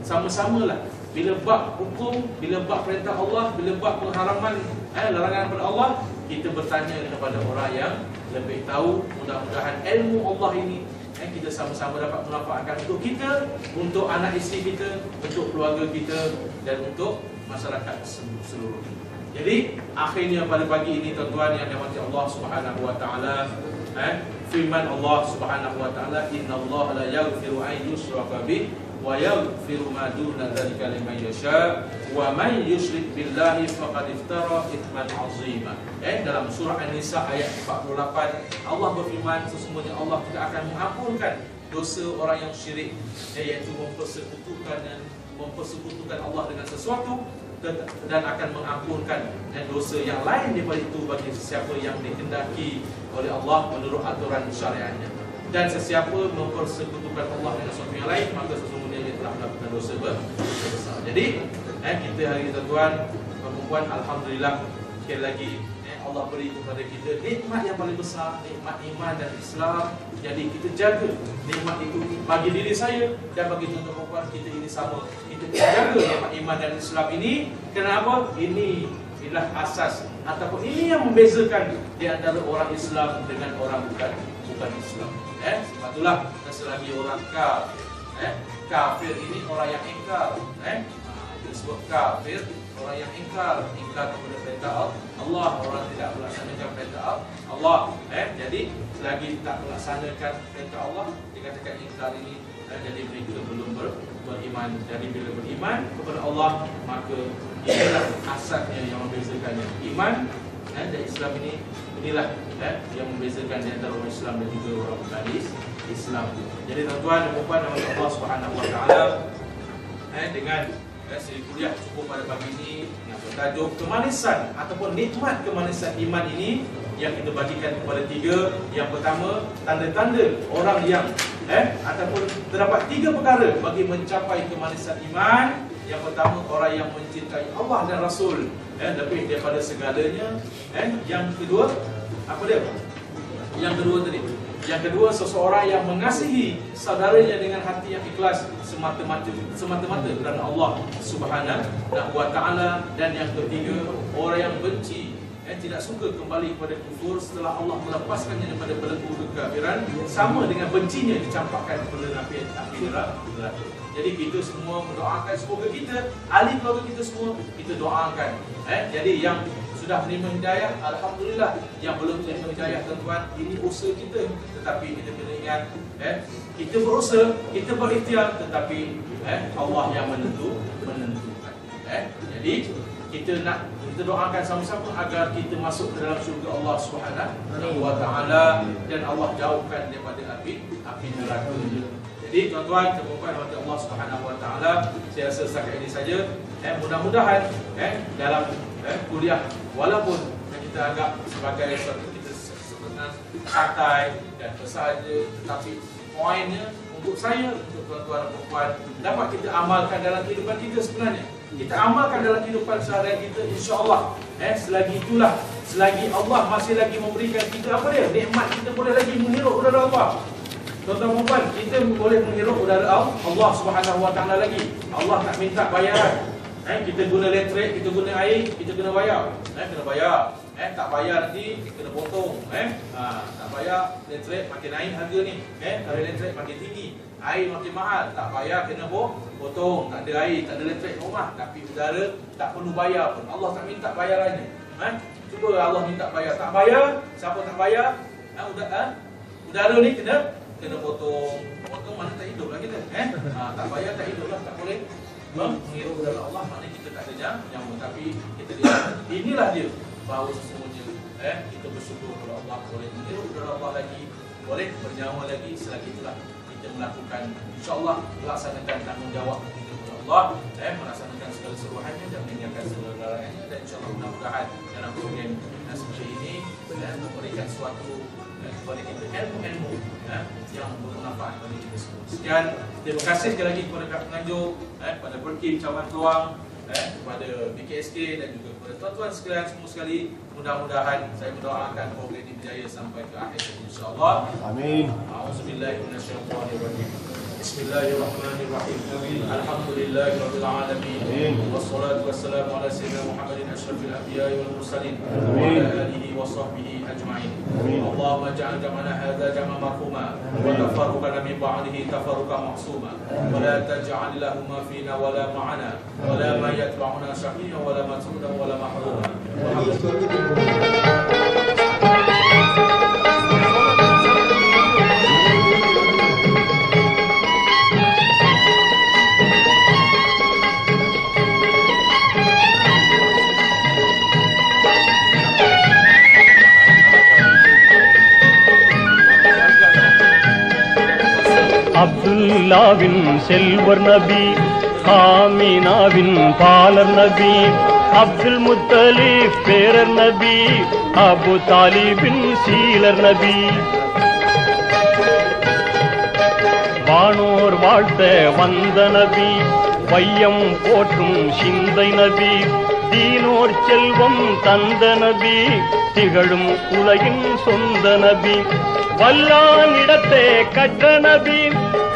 sama-samalah. Bila bab hukum, bila bab perintah Allah, bila bab pengharaman, larangan daripada Allah, kita bertanya kepada orang yang lebih tahu. Mudah-mudahan ilmu Allah ini kita sama-sama dapat memanfaatkan untuk kita, untuk anak isteri kita, untuk keluarga kita, dan untuk masyarakat seluruhnya. Jadi akhirnya pada pagi ini tuan-tuan yang dirahmati Allah Subhanahu wa taala, firman Allah Subhanahu wa taala, innallaha la yaghfiru an yushraka bih wa yaghfiru ma duna dzalika liman yasha wa man yusyrik billahi faqad iftara ithman 'azima. Dalam surah An-Nisa ayat 48, Allah berfirman, sesungguhnya Allah tidak akan mengampunkan dosa orang yang syirik, iaitu mempersekutukan Allah dengan sesuatu, dan akan mengampunkan dosa yang lain daripada itu bagi sesiapa yang dikehendaki oleh Allah menurut aturan syariatnya. Dan sesiapa mempersekutukan Allah dengan sesuatu yang lain, maka sesungguhnya dia telah melakukan dosa besar. Jadi kita hari ini tuan-tuan dan puan, alhamdulillah sekali lagi Allah beri kepada kita nikmat yang paling besar, nikmat iman dan Islam. Jadi kita jaga nikmat itu bagi diri saya dan bagi tuan-tuan dan puan kita ini sama. Kita jaga nikmat iman dan Islam ini. Kenapa? Ini adalah asas ataupun ini yang membezakan di antara orang Islam dengan orang bukan Islam. Sebab itulah selagi orang kafir ini orang yang ingkar, itu disebut kafir. orang yang ingkar kepada perintah Allah, orang tidak melaksanakan perintah Allah. Jadi selagi tak melaksanakan perintah Allah, dikatakan ingkar ini, jadi mereka belum beriman. Jadi bila beriman kepada Allah, maka inilah asalnya yang membezakannya. Iman dan Islam inilah yang membezakan di antara orang Islam dan juga orang bukan Islam. Jadi tuan-tuan dan puan Allah Subhanahu Wa Taala, dengan siri kuliah cukup pada pagi ini dengan bertajuk kemanisan ataupun nikmat kemanisan iman ini yang kita bagikan kepada tiga. Yang pertama, tanda-tanda orang yang ataupun terdapat tiga perkara bagi mencapai kemanisan iman. Yang pertama, orang yang mencintai Allah dan Rasul lebih daripada segalanya. Yang kedua, apa dia? Yang kedua, seseorang yang mengasihi saudaranya dengan hati yang ikhlas semata-mata kerana Allah Subhanahu Wa Taala. Dan yang ketiga, orang yang benci tidak suka kembali kepada kufur setelah Allah melepaskannya daripada belenggu kekafiran, sama dengan bencinya dicampakkan kepada api neraka. Jadi kita semua mendoakan, semoga kita, ahli keluarga kita semua, kita doakan. Jadi yang sudah menerima hidayah, alhamdulillah. Yang belum menerima hidayah, tuan-tuan, ini usaha kita. Tetapi kita kena ingat, kita berusaha, kita berikhtiar, tetapi Allah yang menentukan. Jadi kita doakan sama-sama agar kita masuk ke dalam syurga Allah Subhanahu Wa Taala dan Allah jauhkan daripada api neraka. Jadi tuan-tuan dan puan Allah Subhanahu Wa Taala, saya rasa setakat ini saja. Mudah-mudahan dalam kuliah, walaupun kita anggap sebagai suatu kita setengah santai dan bersahaja, tetapi poinnya untuk saya, untuk tuan-tuan dan puan, dapat kita amalkan dalam kehidupan kita sebenarnya. Kita amalkan dalam kehidupan seharian kita, insya-Allah. Selagi itulah, selagi Allah masih lagi memberikan kita apa dia? Nikmat, kita boleh lagi menghirup udara Allah. Tuan-tuan dan puan, kita boleh menghirup udara Allah Subhanahu Wa Taala lagi. Allah tak minta bayaran. Kita guna elektrik, kita guna air, kita kena bayar. Kena bayar. Tak bayar nanti kena potong. Tak bayar, elektrik makin naik harga ni. Kalau elektrik makin tinggi, air makin mahal, tak bayar kena potong. Tak ada air, tak ada elektrik rumah, tapi udara tak perlu bayar pun. Allah tak minta bayarannya. Cuba Allah minta bayar. Tak bayar, siapa tak bayar? Udara ni kena potong. Potong mana tak hidup lah kita. Tak bayar tak hidup lah, tak boleh menghirup udara Allah, maknanya kita tak ada nyawa. Tapi kita lihat, inilah dia bahawa sesungguhnya kita bersyukur kepada Allah boleh menghirup udara Allah lagi, boleh bernyawa lagi. Selagi itulah kita melakukan, insya-Allah melaksanakan tanggungjawab kita kepada Allah, melaksanakan segala suruhannya dan meninggalkan segala larangannya. Dan insya-Allah mudah-mudahan dalam program seperti ini memberikan suatu kepada kita ilmu yang bermanfaat kepada kita semua. Sekian, terima kasih sekali lagi kepada pihak penganjur, kepada Berkim Cawangan Keluang, kepada BKSK dan juga kepada tuan-tuan sekalian semua sekali. Mudah-mudahan saya mendoakan program ini berjaya sampai ke akhir, insya-Allah. Amin. A'udzubillahi minasyaitonirrajim. Bismillahirrahmanirrahim. Alhamdulillahirabbil alamin. Wassalatu wassalamu ala sayyidina Muhammadin asyrafil anbiya'i wal mursalin wa ala alihi wa sahbihi ajma'in. Allahumma ja'al jam'ana hadza jam'an marhuma wa tafarruqana min ba'dihi tafarruqan ma'suma wa la taj'al lahum fina wa la ma'ana wa la ma yatba'una shaqiyyan wa la matrudan wa la mahruma. அப்துல்லாவின் செல்வர் நபி, ஆமினாவின் பாலர் நபி, அப்துல் முத்தலீப் பேரர் நபி, அபு தாலிபின் சீலர் நபி. வானோர் வாழ்த்த வந்த நபி, வையம் போற்றும் சிந்தை நபி, தீனோர் செல்வம் தந்த நபி, திகழும் உலகின் சொந்த நபி. வல்லானிடத்தே கற்ற நபி,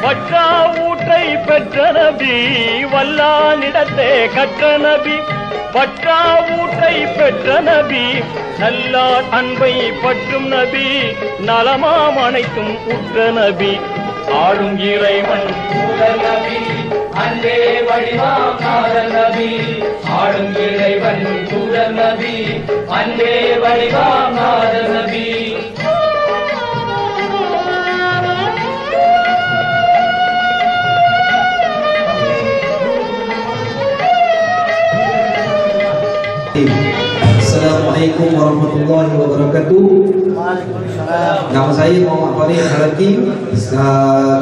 வற்றா ஊற்றை பெற்ற நபி. வல்லானிடத்தே கற்ற நபி, வற்றா ஊற்றை பெற்ற நபி. நல்லார் அன்பை பற்றும் நபி, நலமாம் அனைத்தும் உற்ற நபி. ஆளும் இறைவன் முதல் நபி அன்பே வடிவாம் நாதல் நபி ஆளும் இறைவன் முதல் நபி அன்பே வடிவாம் நாதல் நபி Assalamualaikum warahmatullahi wabarakatuh. Nama saya Muhammad Farid Hakim.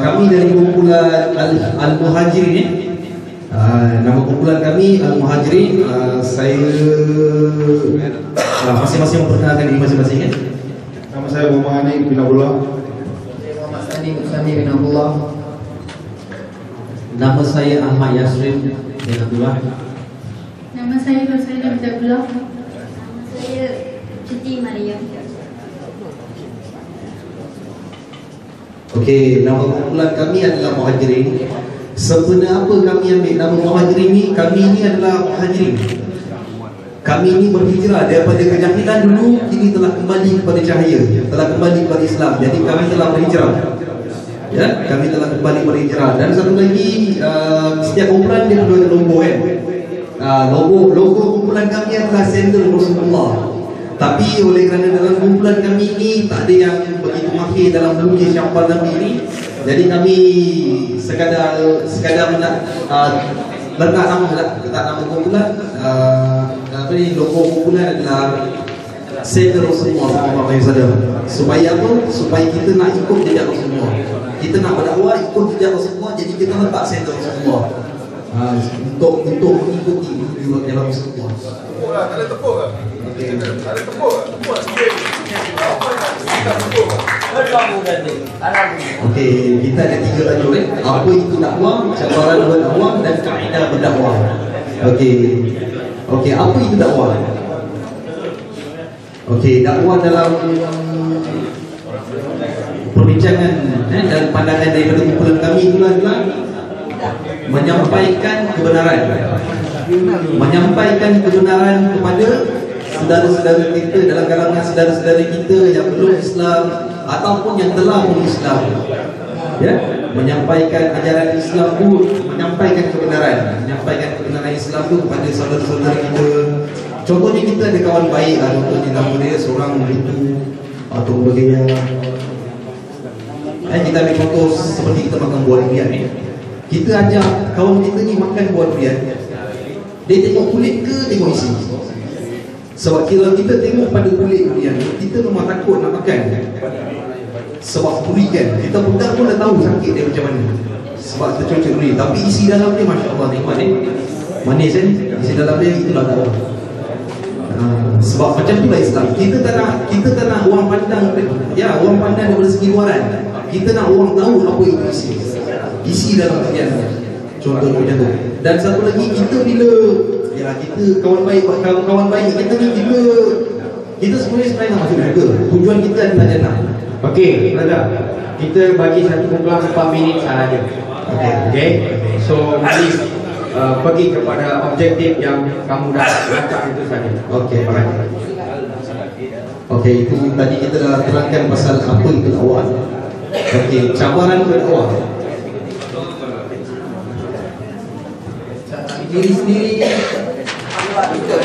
Kami dari kumpulan Al-Muhajirin. Nama kumpulan kami Al-Muhajirin. Saya masing-masing memperkenalkan diri masing-masing. Nama saya Muhammad Hanif bin Abdullah. Saya Muhammad Sani bin Abdullah. Nama saya Ahmad Yasrin bin Abdullah. Nama saya Rosalia bin Abdullah. Saya Siti Maryam. Okey, nama kumpulan kami adalah Muhajirin. Sebenarnya apa kami ambil nama Muhajirin ni? Kami ni adalah Muhajirin. Kami ni berhijrah daripada kejahilan dulu, kini telah kembali kepada cahaya, telah kembali kepada Islam. Jadi kami telah berhijrah. Ya, kami telah kembali berhijrah. Dan satu lagi, setiap kumpulan dia perlu ada logo kan. Logo kumpulan kami adalah sandal Rasulullah. Tapi oleh kerana dalam kumpulan kami ini tak ada yang begitu mahir dalam melukis syampan Nabi ini, jadi kami sekadar letak nama kumpulan, logo kumpulan adalah sandal Rasulullah SAW. Supaya apa? Supaya kita nak ikut jejak Rasulullah. Kita nak berdakwah ikut jejak Rasulullah, jadi kita letak sandal Rasulullah. Untuk mengikuti jalan Rasulullah. Tak ada tepuk ke? Tak ada tepuk ke? Tepuk sikit. Okey, kita ada 3 tajuk Apa itu dakwah, cabaran berdakwah dan kaedah berdakwah. Okey, apa itu dakwah? Okey, dakwah dalam perbincangan dan pandangan daripada kumpulan kami itulah menyampaikan kebenaran kepada saudara-saudara kita dalam kalangan saudara-saudara kita yang belum Islam ataupun yang telah pun Islam. Ya, menyampaikan ajaran Islam itu, menyampaikan kebenaran Islam itu kepada saudara-saudara kita. Contohnya kita ada kawan baik lah, contohnya nama dia seorang begitu atau sebagainya. Kita ambil contoh seperti kita makan buah durian ni. Kita ajak kawan kita ni makan buah durian, dia tengok kulit ke tengok isi? Sebab kalau kita tengok pada kulit durian, kita memang takut nak makan. Sebab duri kan, kita pegang pun dah tahu sakit dia macam mana. Sebab tercocok duri, tapi isi dalam dia Masya Allah nikmat ni. Manis kan? Isi dalam dia itulah dakwah. Sebab macam itulah Islam. Kita tak nak orang pandang, ya, orang pandang daripada segi luaran. Kita nak orang tahu apa itu isi dalam durian. Contoh macam tu. Dan satu lagi, kita bila kita kawan baik kita ni, kita sebenarnya nak masuk syurga. Tujuan kita adalah jannah. Okey, brother. Kita bagi satu kumpulan 4 minit sahaja. Okey. So, mari pergi kepada objektif yang kamu dah lacak itu saja. Okey, baik. Okey, itu tadi kita dah terangkan pasal apa itu dakwah. Okey, cabaran berdakwah. Diri sendiri, akhlak kita,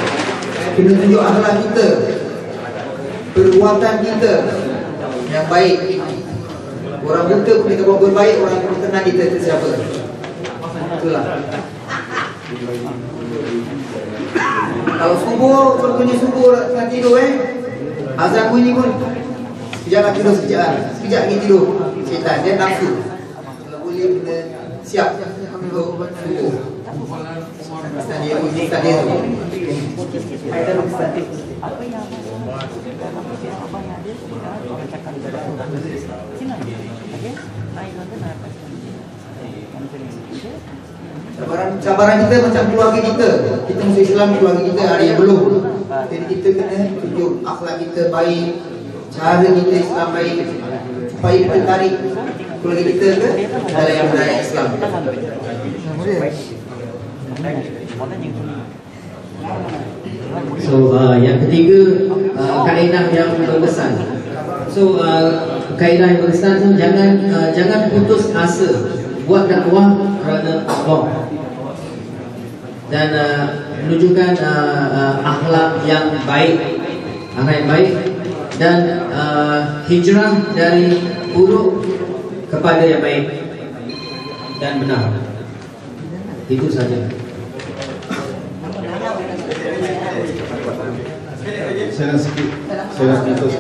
kena tunjuk akhlak kita, perbuatan kita yang baik. Orang buta pun kita buat baik, orang pun kenal kita itu siapa. Itulah. Kalau subuh, contohnya subuh nak tidur azan bunyi pun sekejap nak tidur, sekejap lagi tidur. Syaitan dia nafsu. Kalau boleh kita siap untuk subuh. Dia bunyi tak dia tu. Ada statik. Apa yang cabaran kita macam keluarga kita. Kita masuk Islam, keluarga kita ada yang belum. Jadi kita kena tunjuk akhlak kita baik, cara kita Islam baik, supaya kita tarik keluarga kita ke dalam yang benar Islam. So yang ketiga, kaedah yang berkesan. So kaedah yang berkesan tu jangan putus asa, buat dakwah kerana Allah dan menunjukkan akhlak yang baik, dan hijrah dari buruk kepada yang baik dan benar. Itu saja. Saya nak terus.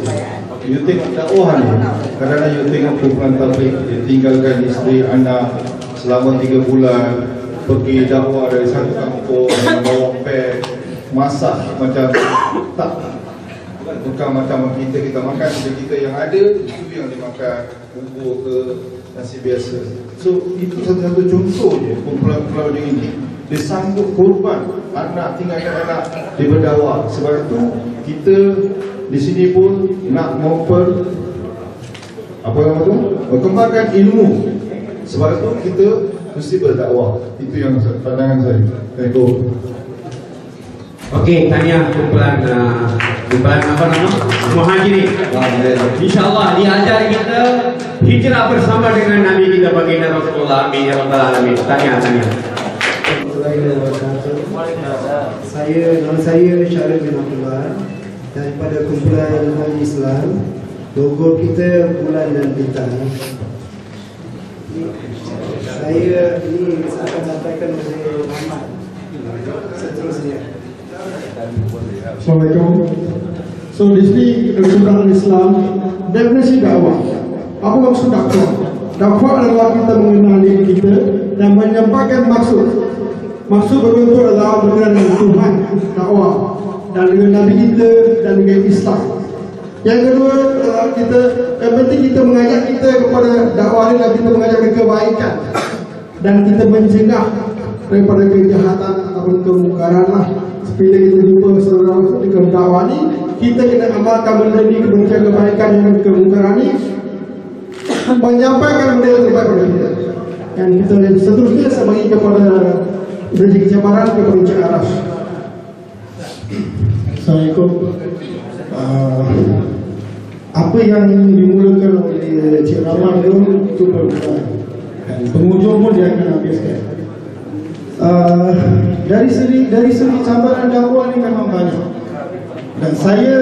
You tengok dakwah ni, kadang-kadang you tengok kumpulan tabligh dia tinggalkan isteri, anak selama 3 bulan pergi dakwah dari satu kampung, bawa pek, masak macam tak. Bukan macam kita makan kita yang ada, itu yang dimakan, bubur ke nasi biasa. So itu satu-satu contoh je kumpulan-kumpulan macam ini. Dia sanggup korban anak, tinggalkan anak dia berdakwah. Sebab itu kita di sini pun nak berkembangkan ilmu. Sebab itu kita mesti berdakwah. Itu yang pandangan saya. Assalamualaikum. Okey, tahniah kumpulan apa nama? Muhajirin. InsyaAllah diajar kita hijrah bersama dengan Nabi kita baginda Rasulullah. Amin ya rabbal alamin. Tahniah. Nama saya Syarif bin Abdullah daripada kumpulan Ahli Islam. Logo kita bulan dan bintang. Saya ini akan sampaikan oleh Muhammad seterusnya. Assalamualaikum. So di sini kumpulan Islam definisi dakwah. Apa maksud dakwah? Dakwah adalah kita mengenal diri kita dan menyampaikan maksud. Maksud berbentuk adalah berkenaan dengan Tuhan, dakwah, dan dengan Nabi kita dan dengan Islam. Yang kedua adalah yang penting kita mengajak kita kepada dakwah ini, dan kita mengajak ke kebaikan dan kita mencegah daripada kejahatan ataupun kemungkaran lah. Bila kita jumpa saudara di dakwah ini, kita kena amalkan benda ini, kebencian kebaikan dan kemungkaran ini, menyampaikan benda yang terbaik kepada kita. Dan kita seterusnya saya bagi kepada rezeki cabaran kepada Encik Aras. Assalamualaikum. Apa yang dimulakan oleh Encik Rahman itu berbulan, dan penghujung pun dia akan habiskan. Dari segi cabaran dakwah ini memang banyak, dan saya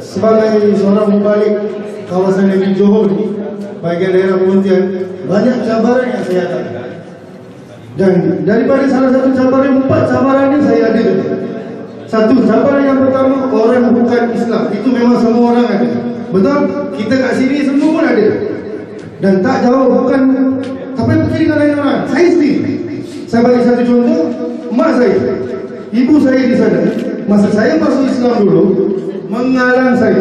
sebagai seorang mubalik kawasan negeri Johor ni, bahagian daerah Pontian, banyak cabaran yang saya hadapi. Dan daripada salah satu cabaran, 4 cabaran ini saya ada. Satu, cabaran yang pertama, orang bukan Islam. Itu memang semua orang ada. Betul? Kita kat sini semua pun ada. Dan tak jauh, bukan. Tapi begini dengan lain orang. Saya sendiri. Saya bagi satu contoh, mak saya, ibu saya di sana, masa saya masuk Islam dulu, mengalang saya.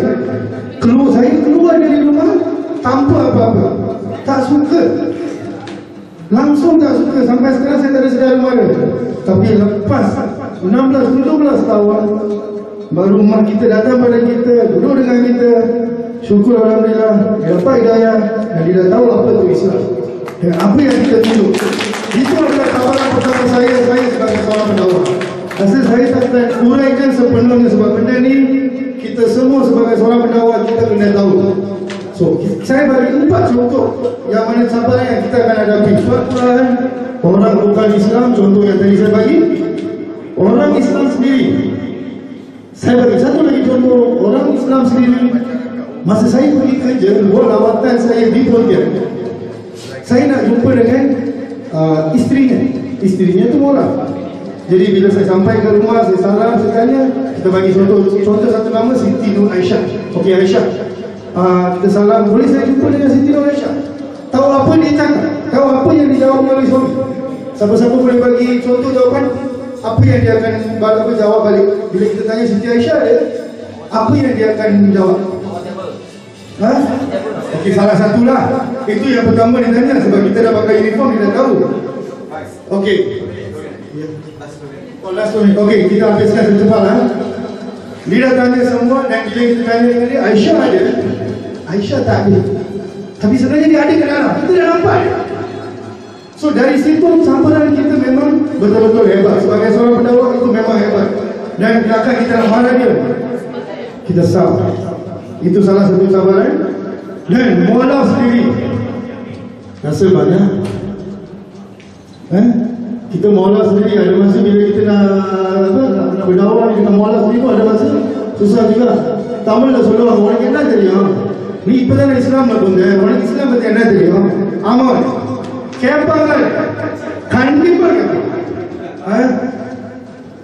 Saya keluar dari rumah tanpa apa-apa. Tak suka. Langsung tak suka. Sampai sekarang saya tak ada sedar mana. Tapi lepas 16-17 tahun, baru mak kita datang pada kita, duduk dengan kita. Syukur Alhamdulillah, dia dapat hidayah dan dia dah tahu apa itu Islam dan apa yang kita tunjuk. Itu adalah tawaran pertama saya sebagai seorang pendakwah. Rasa saya tak akan uraikan sepenuhnya, sebab benda ni kita semua sebagai seorang pendakwah kita kena tahu. So, saya bagi 4 contoh yang mana cabaran yang kita akan hadapi. Pertama, orang bukan Islam, contoh yang tadi saya bagi. Orang Islam sendiri. Saya bagi satu lagi contoh, orang Islam sendiri. Masa saya pergi kerja, buat lawatan saya di Pontian, saya nak jumpa dengan isterinya. Isterinya tu orang. Jadi bila saya sampai ke rumah, saya salam, saya tanya. Kita bagi contoh satu nama, Siti Nur Aisyah. Okey, Aisyah, kita salam, boleh saya jumpa dengan Siti Nur Aisyah? Tahu apa dia cakap? Tahu apa yang dijawab oleh suami? Siapa-siapa boleh bagi contoh jawapan? Apa yang dia akan jawab balik? Bila kita tanya Siti Aisyah dia, apa yang dia akan jawab? Okey, salah satulah. Itu yang pertama dia tanya, sebab kita dah pakai uniform, dia dah tahu. Okey. Okey, kita habiskan secepat lah. Dia dah tanya semua, dan bila kita tanya dengan dia, Aisyah ada? Aisyah tak ada. Tapi sebenarnya dia ada ke dalam. Kita dah nampak. So dari situ sambaran kita memang betul-betul hebat. Sebagai seorang pendakwah itu memang hebat. Dan takkan kita nak marah dia, kita sabar. Itu salah satu cabaran. Dan mualaf sendiri rasa banyak. Kita mualaf sendiri ada masa bila kita nak berdakwah, kita mualaf sendiri pun ada masa susah juga. Tamil dah சொல்லுவாங்க உனக்கு என்ன தெரியும், நீ இப்பதான் இஸ்லாம்ல போங்க, உனக்கு இஸ்லாம் பத்தி என்ன தெரியும்? ஆமா கேட்பாங்க, கண்டிப்பா கேட்பாங்க.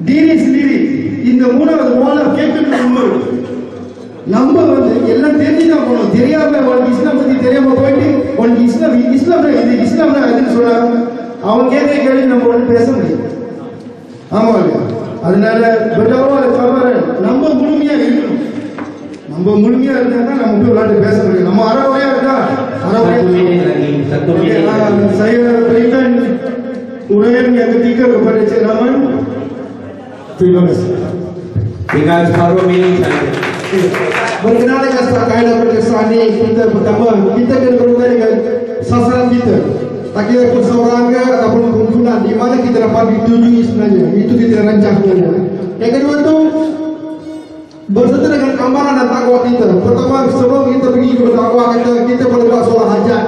தீனி sendiri இந்த மூணாவது முஆலஃப் கேட்கணும். நம்ம எல்லாம் தெரிஞ்சுதான் போகணும். தெரியாம உனக்கு இஸ்லாம் பத்தி தெரியாம போயிட்டு உனக்கு இஸ்லாம் இது இஸ்லாம்னா எதுன்னு சொல்றாங்க, அவன் கேட்க கேள்வி நம்ம ஒன்றும் பேச முடியும். ஆமா இல்லையா? அதனால நம்ம முழுமையா இருக்கணும். நம்ம முழுமையா இருந்தா நம்ம போய் விளையாட்டு பேச முடியும். நம்ம அறவையா இருந்தா saya berikan uraian yang ketiga kepada Cik Rahman. Terima kasih. Tinggal separuh minit saja. Berkenaan dengan kaedah perkesaan ini, kita pertama kita kena berhubungan dengan sasaran kita. Tak kira perseorangan ataupun kumpulan di mana kita dapat ditujui sebenarnya. Itu kita rancang sebenarnya. Yang kedua tu berserta dengan amalan dan takwa kita. Pertama, sebelum kita pergi ke bertakwa, kita boleh buat solat hajat,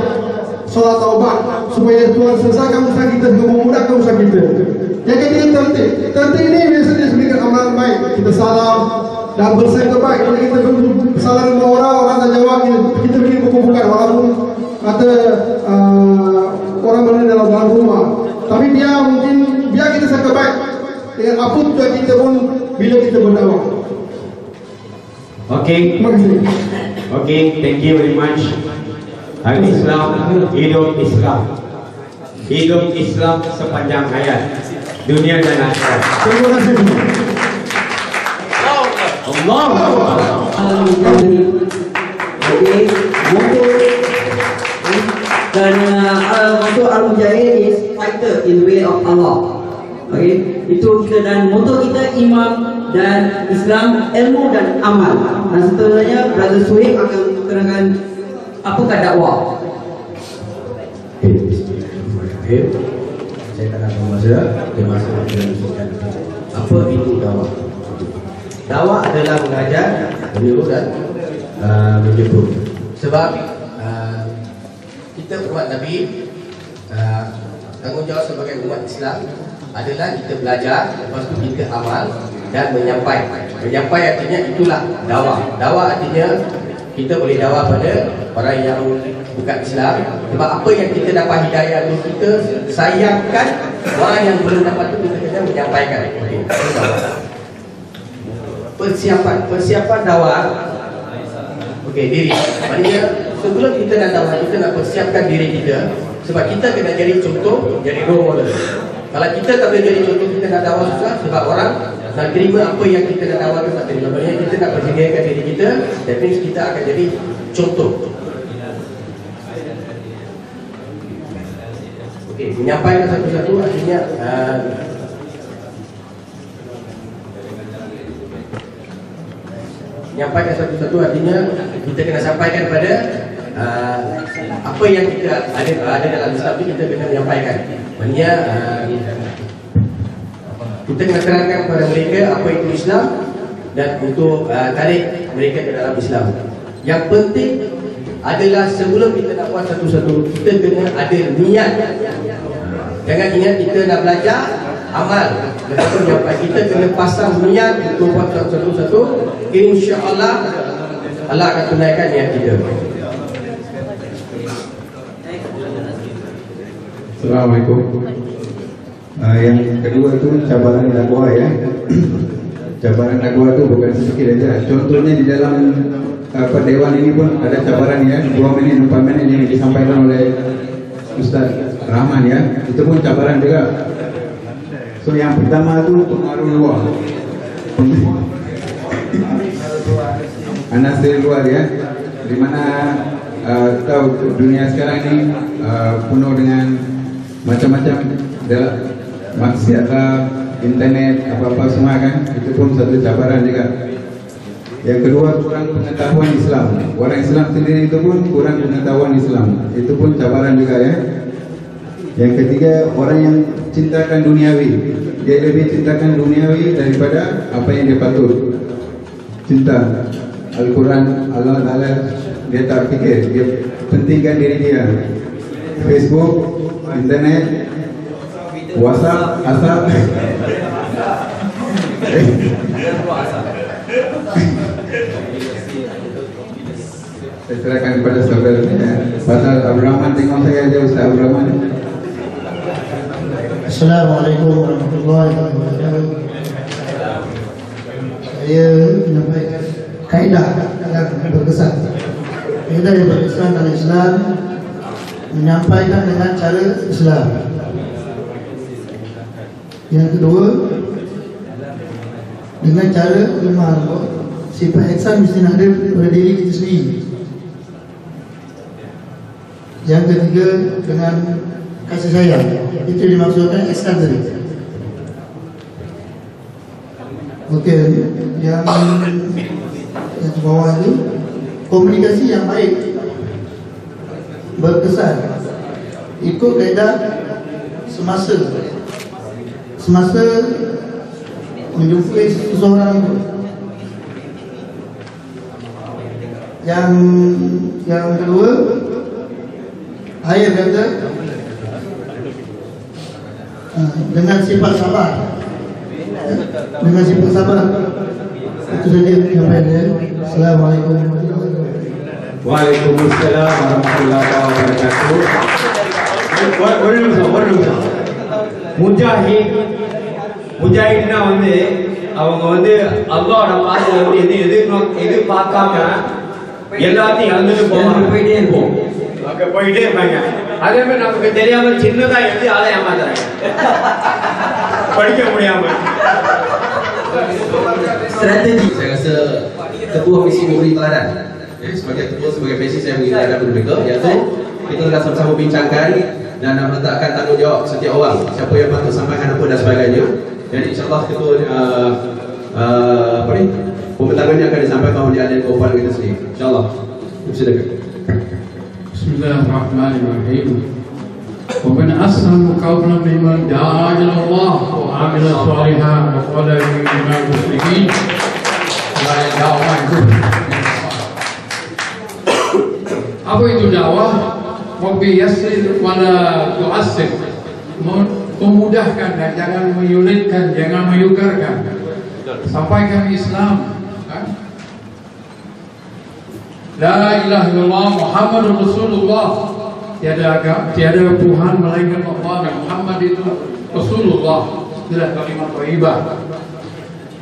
solat taubat, supaya Tuhan selesaikan usaha kita, memudahkan usaha kita. Yang ketiga, tertib ini biasanya sebagai amalan baik. Kita salam dan bersaing terbaik. Kalau kita salam dengan orang tak jawab, kita pergi bukan walaupun kata orang berada dalam rumah. Tapi biar kita sangat baik dengan apa tujuan kita pun bila kita berdakwah. Okay, thank you very much. Al-Islam, hidup Islam. Hidup Islam sepanjang hayat, dunia dan akhirat. Terima kasih. Allah. Okay, dan motto Al-Mujahid is fighter in the way of Allah. Okay, itu kita, dan motto kita iman dan Islam, ilmu dan amal. Dan seterusnya Brother Suhaib akan menerangkan apakah dakwah. Saya akan membaca termasuk apa itu dakwah. Dakwah adalah mengajar, menyuruh dan menjemput. Sebab kita umat Nabi, tanggungjawab sebagai umat Islam adalah kita belajar, lepas tu kita amal dan menyampaikan. Menyampai artinya itulah dakwah. Dakwah artinya kita boleh dakwah pada orang yang bukan Islam. Sebab apa yang kita dapat hidayah itu, kita sayangkan orang yang belum dapat itu, kita kena menyampaikan. Okey, itu dakwah. Persiapan dakwah. Okey, diri. Maksudnya sebelum kita nak dakwah, kita nak persiapkan diri kita. Sebab kita kena jadi contoh, jadi role model. Kalau kita tak boleh jadi contoh, kita nak dakwah susah. Sebab orang nak terima apa yang kita nak dakwah, tak terima. Maksudnya kita nak persediakan diri kita, that means kita akan jadi contoh. Okey, menyampaikan satu-satu artinya menyampaikan satu-satu artinya kita kena sampaikan pada apa yang kita ada dalam Islam itu, kita kena menyampaikan. Maksudnya kita kena terangkan kepada mereka apa itu Islam dan untuk tarik mereka ke dalam Islam. Yang penting adalah sebelum kita nak buat satu-satu, kita kena ada niat. Jangan ingat kita nak belajar amal, tetapi kita kena pasang niat untuk buat satu-satu. InsyaAllah Allah akan tunaikan niat kita. Assalamualaikum. Yang kedua itu cabaran dakwah ya. Cabaran dakwah itu bukan sedikit aja. Contohnya di dalam Dewan ini pun ada cabaran ya, 2 menit 4 menit yang disampaikan oleh Ustaz Rahman ya. Itu pun cabaran juga. So yang pertama itu pengaruh luar. Anasir luar ya, di mana tahu dunia sekarang ini penuh dengan macam-macam maksiat, internet, apa-apa semua kan. Itu pun satu cabaran juga. Yang kedua, kurang pengetahuan Islam. Orang Islam sendiri itu pun kurang pengetahuan Islam. Itu pun cabaran juga ya. Yang ketiga, orang yang cintakan duniawi. Dia lebih cintakan duniawi daripada apa yang dia patut cinta. Al-Quran, Allah Ta'ala, dia tak fikir, dia pentingkan diri dia. Facebook, internet, WhatsApp, asap. Saya serahkan kepada saudara Pasal Abdul Rahman, tengok saya ada Ustaz Abdul Rahman. Assalamualaikum warahmatullahi wabarakatuh. Saya menyampaikan kaedah yang berkesan. Kaedah yang berkesan dalam Islam, menyampaikan dengan cara Islam. Yang kedua, dengan cara lemah lembut. Sifat ihsan mesti ada pada diri kita sendiri. Yang ketiga, dengan kasih sayang. Itu dimaksudkan ihsan tadi. Okey, yang bawah itu komunikasi yang baik, berkesan, ikut kaedah semasa menjumpai seseorang. Yang kedua, ayat kata dengan sifat sabar. Dengan sifat sabar. Itu saja yang saya. Assalamualaikum warahmatullahi wabarakatuh. Waalaikumsalam warahmatullahi wabarakatuh. ஒரு நிமிஷம். முஜாஹிட்னா வந்து அவங்க வந்து அல்லாஹ்வோட பாதையில வந்து எதிர்பார்க்காம எல்லாத்தையும் இழந்துட்டு போயிட்டே இருப்போம். போயிட்டே இருப்பாங்க. அதே மாதிரி நமக்கு தெரியாம சின்னதா எழுதி அதை ஏமாத்துறாங்க. படிக்க முடியாம. Strategi saya rasa ketua misi memberi teladan. Sebagai ketua, sebagai misi saya memberi teladan kepada mereka, iaitu kita dah sama-sama bincangkan dan nak meletakkan tanggungjawab setiap orang, siapa yang patut sampaikan apa dan sebagainya. Jadi insyaAllah ketua pembentangannya akan disampaikan oleh ahli keuangan kita sendiri. InsyaAllah. Silakan. Bismillahirrahmanirrahim. ومن أسلم قولا ممن دعا إلى الله وعمل صالحا وقال إننا مسلمين. Dakwah itu apa itu dakwah? Mubiyasir wala tu'assir, memudahkan dan jangan menyulitkan, jangan menyukarkan. Sampaikan Islam. La ilaha illallah Muhammadur Rasulullah. Tiada Tuhan melainkan Allah. Muhammad itu Rasulullah. Itulah kalimat thayyibah.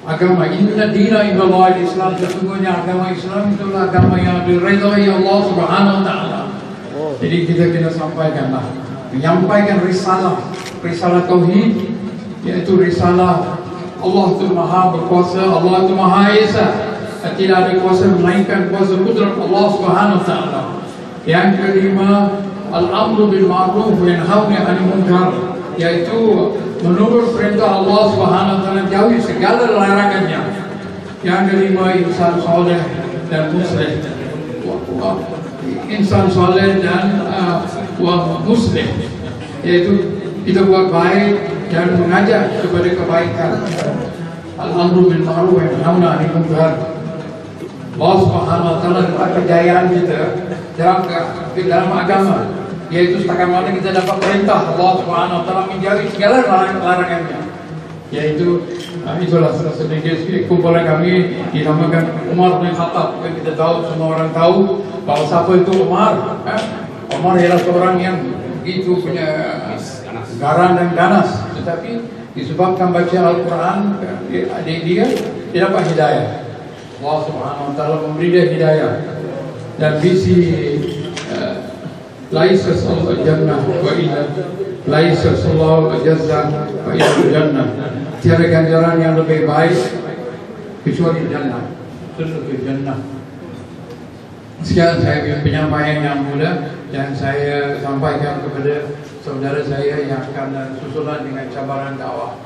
Agama inna dina indallahi Islam. Sesungguhnya agama Islam itulah agama yang diridhai Allah Subhanahu wa taala. Jadi kita kena sampaikanlah, menyampaikan risalah tauhid, yaitu risalah Allah itu Maha berkuasa, Allah itu Maha Esa. Tidak ada kuasa melainkan kuasa kudrat Allah Subhanahu wa taala. Yang kelima, al-amru bil ma'ruf wa yanhauna 'anil munkar, yaitu menurut perintah Allah Subhanahu wa taala, jauhi segala larangannya. Yang kelima, insan soleh dan muslim. Insan soleh dan muslim, yaitu kita buat baik dan mengajak kepada kebaikan. Al-amru bil ma'ruf wa yanhauna 'anil munkar. Allah Subhanahu wa taala dapat kejayaan kita dalam agama, yaitu setakat mana kita dapat perintah Allah Subhanahu wa taala menjauhi segala larangannya. Yaitu itulah sedikit kumpulan kami dinamakan Umar bin Khattab. Kita tahu, semua orang tahu bahwa siapa itu Umar. Umar ialah seorang yang begitu punya garang dan ganas, tetapi disebabkan baca Al-Quran dia dapat hidayah. Allah Subhanahu wa taala memberi dia hidayah. Dan visi laisa sallallahu jannah wa illa laisa sallallahu jazza wa illa jannah. Tiada ganjaran yang lebih baik kecuali jannah. Surga jannah. Sekian saya penyampaian yang mudah yang saya sampaikan kepada saudara saya yang akan susulan dengan cabaran dakwah.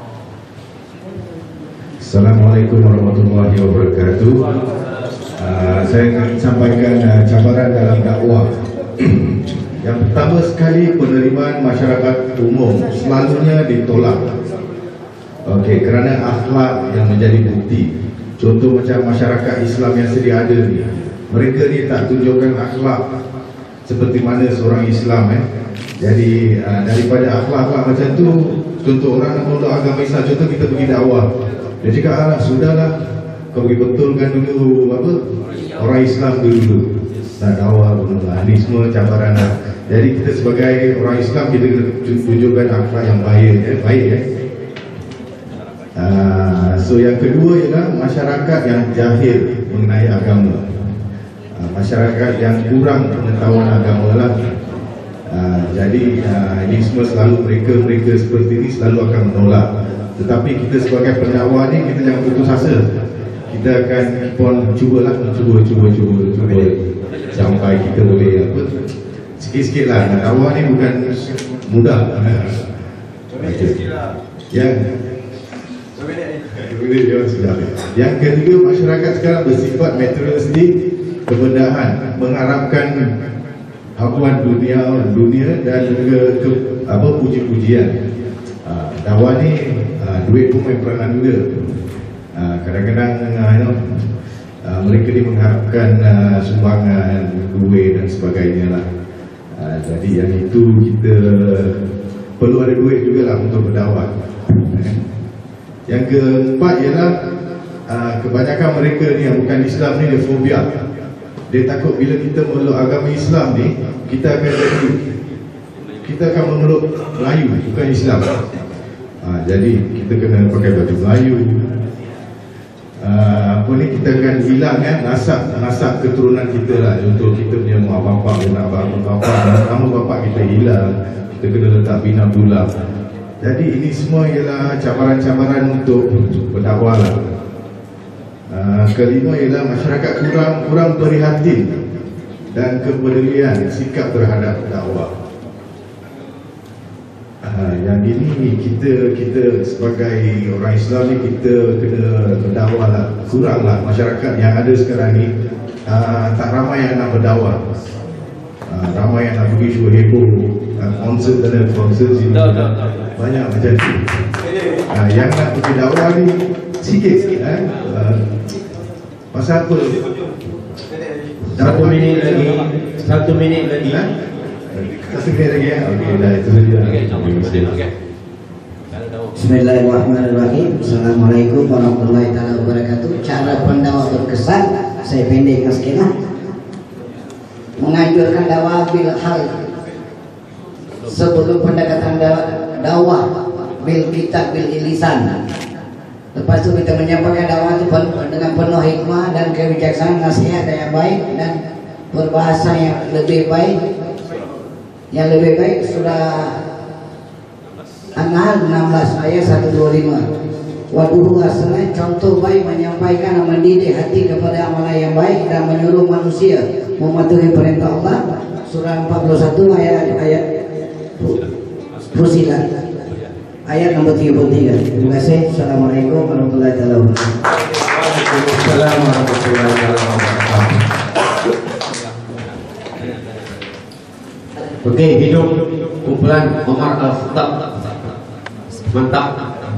Assalamualaikum warahmatullahi wabarakatuh. Saya akan sampaikan cabaran dalam dakwah. Yang pertama sekali, penerimaan masyarakat umum selalunya ditolak. Okey, kerana akhlak yang menjadi bukti. Contoh macam masyarakat Islam yang sedia ada ni, mereka ni tak tunjukkan akhlak seperti mana seorang Islam Jadi daripada akhlak-akhlak macam tu, contoh orang nak meluk agama Islam, contoh kita pergi dakwah, dia cakap sudahlah, kau pergi betulkan dulu apa orang Islam dulu nak dakwah pun. Ini semua cabaran lah. Jadi kita sebagai orang Islam, kita kena tunjukkan akhlak yang baik So yang kedua ialah masyarakat yang jahil mengenai agama, masyarakat yang kurang pengetahuan agama lah. Jadi ini semua selalu mereka seperti ini selalu akan menolak. Tetapi kita sebagai pendakwah ni, kita jangan putus asa. Kita akan cuba sampai kita boleh apa, sikit-sikit lah. Nak dakwah ni bukan mudah. Yang ketiga, masyarakat sekarang bersifat materialistik, kebenahan, mengharapkan hapuan dunia dan juga puji-pujian. Dakwah ni duit pun main peranan juga. Kadang-kadang mereka ni mengharapkan sumbangan, duit dan sebagainya lah. Jadi yang itu kita perlu ada duit jugalah untuk berdakwah. Yang keempat ialah kebanyakan mereka ni yang bukan Islam ni, dia fobia. Dia takut bila kita memeluk agama Islam ni, kita akan memeluk Melayu, bukan Islam. Jadi kita kena pakai baju Melayu. Kita akan hilang nasab keturunan kita lah. Contoh kita punya mak bapak, anak bapak, nama bapak kita hilang, kita kena letak bina bulat. Jadi ini semua ialah cabaran-cabaran untuk berdakwah lah. Kelima ialah masyarakat kurang prihatin dan kepedulian sikap terhadap dakwah. Yang ini kita sebagai orang Islam ni, kita kena berdakwah lah. Kurang lah masyarakat yang ada sekarang ni, tak ramai yang nak berdakwah. Ramai yang nak pergi show heboh, konsert dan konsert sini, banyak macam tu. Yang nak pergi dakwah ni sikit-sikit pasal apa? 1 minit lagi. 1 minit lagi. Okey, dah itu saja. Bismillahirrahmanirrahim. Assalamualaikum warahmatullahi wabarakatuh. Cara pendakwah berkesan, saya pendekkan sikit lah. Menganjurkan dakwah bil hal, sebelum pendekatan dakwah bil kitab bil lisan. Lepas itu kita menyampaikan dakwah itu dengan penuh hikmah dan kebijaksanaan, nasihat yang baik dan berbahasa yang lebih baik. Yang lebih baik surah An-Nahl 16 ayat 125. Waduhu hasanah, contoh baik menyampaikan dan mendidik hati kepada amalan yang baik dan menyuruh manusia mematuhi perintah Allah. Surah 41 ayat Fusilat ayat nomor 33. Terima kasih. Assalamualaikum warahmatullahi wabarakatuh. Waalaikumsalam warahmatullahi wabarakatuh. Okey, hidup kumpulan Omar Al-Khattab. Mantap.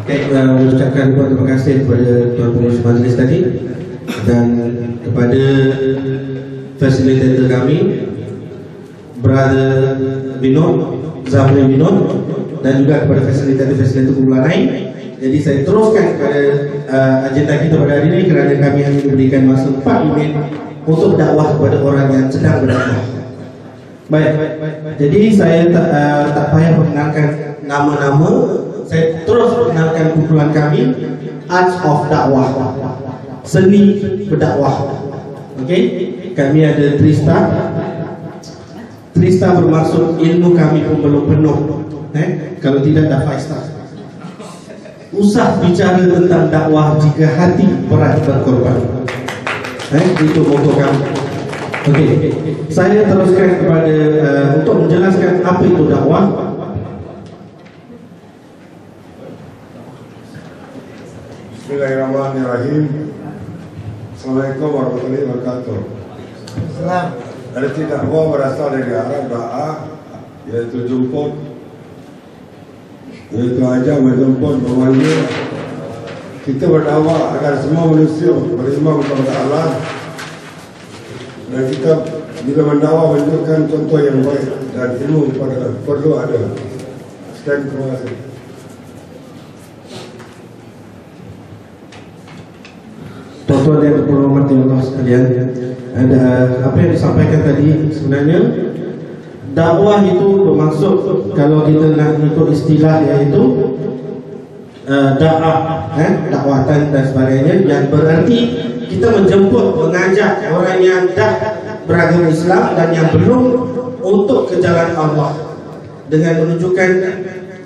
Okey, mengucapkan terima kasih kepada tuan pengurus majlis tadi dan kepada fasilitator kami Brother Binod, Zafri Binod, dan juga kepada fasilitator kumpulan lain. Jadi saya teruskan kepada agenda kita pada hari ini kerana kami hanya diberikan masa 4 minit untuk dakwah kepada orang yang sedang berdakwah. Baik, jadi saya tak payah mengenalkan nama-nama. Saya terus mengenalkan kumpulan kami, Arts of Dakwah, seni berdakwah. Okey, kami ada 3 star. 3 star bermaksud ilmu kami pun belum penuh. Kalau tidak dah 5 star. Usah bicara tentang dakwah jika hati berat berkorban. Itu moto kami. Okey, saya teruskan kepada untuk menjelaskan apa itu dakwah. Bismillahirrahmanirrahim. Assalamualaikum warahmatullahi wabarakatuh. Arti dakwah berasal dari Arab da'a iaitu jemput, iaitu ajak menjemput memanggil kita berdakwah agar semua manusia beriman kepada Allah, dan kita bila mendakwah menunjukkan contoh yang baik dan ilmu kepada perlu ada. Sekian, terima kasih. Tuan-tuan yang berhormat Allah sekalian, ada apa yang disampaikan tadi sebenarnya dakwah itu bermaksud, kalau kita nak ikut istilah iaitu dakwatan dan sebagainya, yang berarti kita menjemput, mengajak orang yang dah beragama Islam dan yang belum untuk ke jalan Allah dengan menunjukkan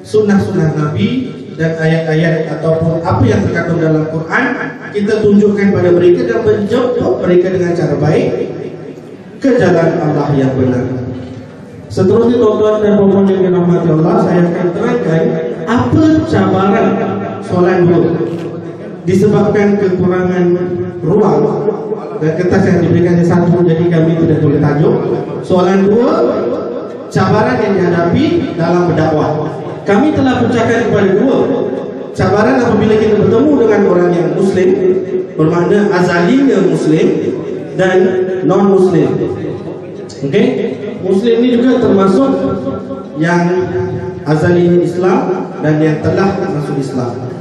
sunnah-sunnah Nabi dan ayat-ayat ataupun apa yang terkandung dalam Quran, kita tunjukkan pada mereka dan menjemput mereka dengan cara baik ke jalan Allah yang benar. Seterusnya tuan-tuan dan puan-puan yang dirahmati Allah, saya akan terangkan apa cabaran solat dua disebabkan kekurangan ruang dan kertas yang diberikannya satu, jadi kami tidak boleh tajuk. Soalan dua, cabaran yang dihadapi dalam berdakwah. Kami telah ucapkan kepada dua cabaran apabila kita bertemu dengan orang yang Muslim, bermakna azalinya Muslim dan non-Muslim. Okey, Muslim ini juga termasuk yang azalinya Islam dan yang telah masuk Islam.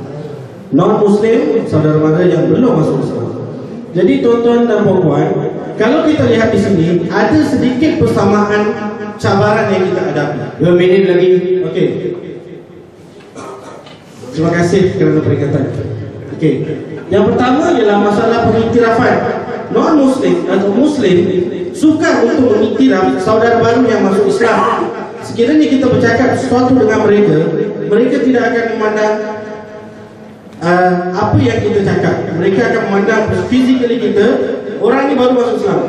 Non-Muslim, saudara mara yang belum masuk Islam. Jadi tuan-tuan dan puan-puan, kalau kita lihat di sini ada sedikit persamaan cabaran yang kita hadapi. 2 minit lagi. Okey. Terima kasih kerana peringatan. Okey. Yang pertama ialah masalah pengiktirafan. Non-Muslim atau Muslim sukar untuk mengiktiraf saudara baru yang masuk Islam. Sekiranya kita bercakap sesuatu dengan mereka, mereka tidak akan memandang apa yang kita cakap. Mereka akan memandang physically kita, orang ni baru masuk Islam.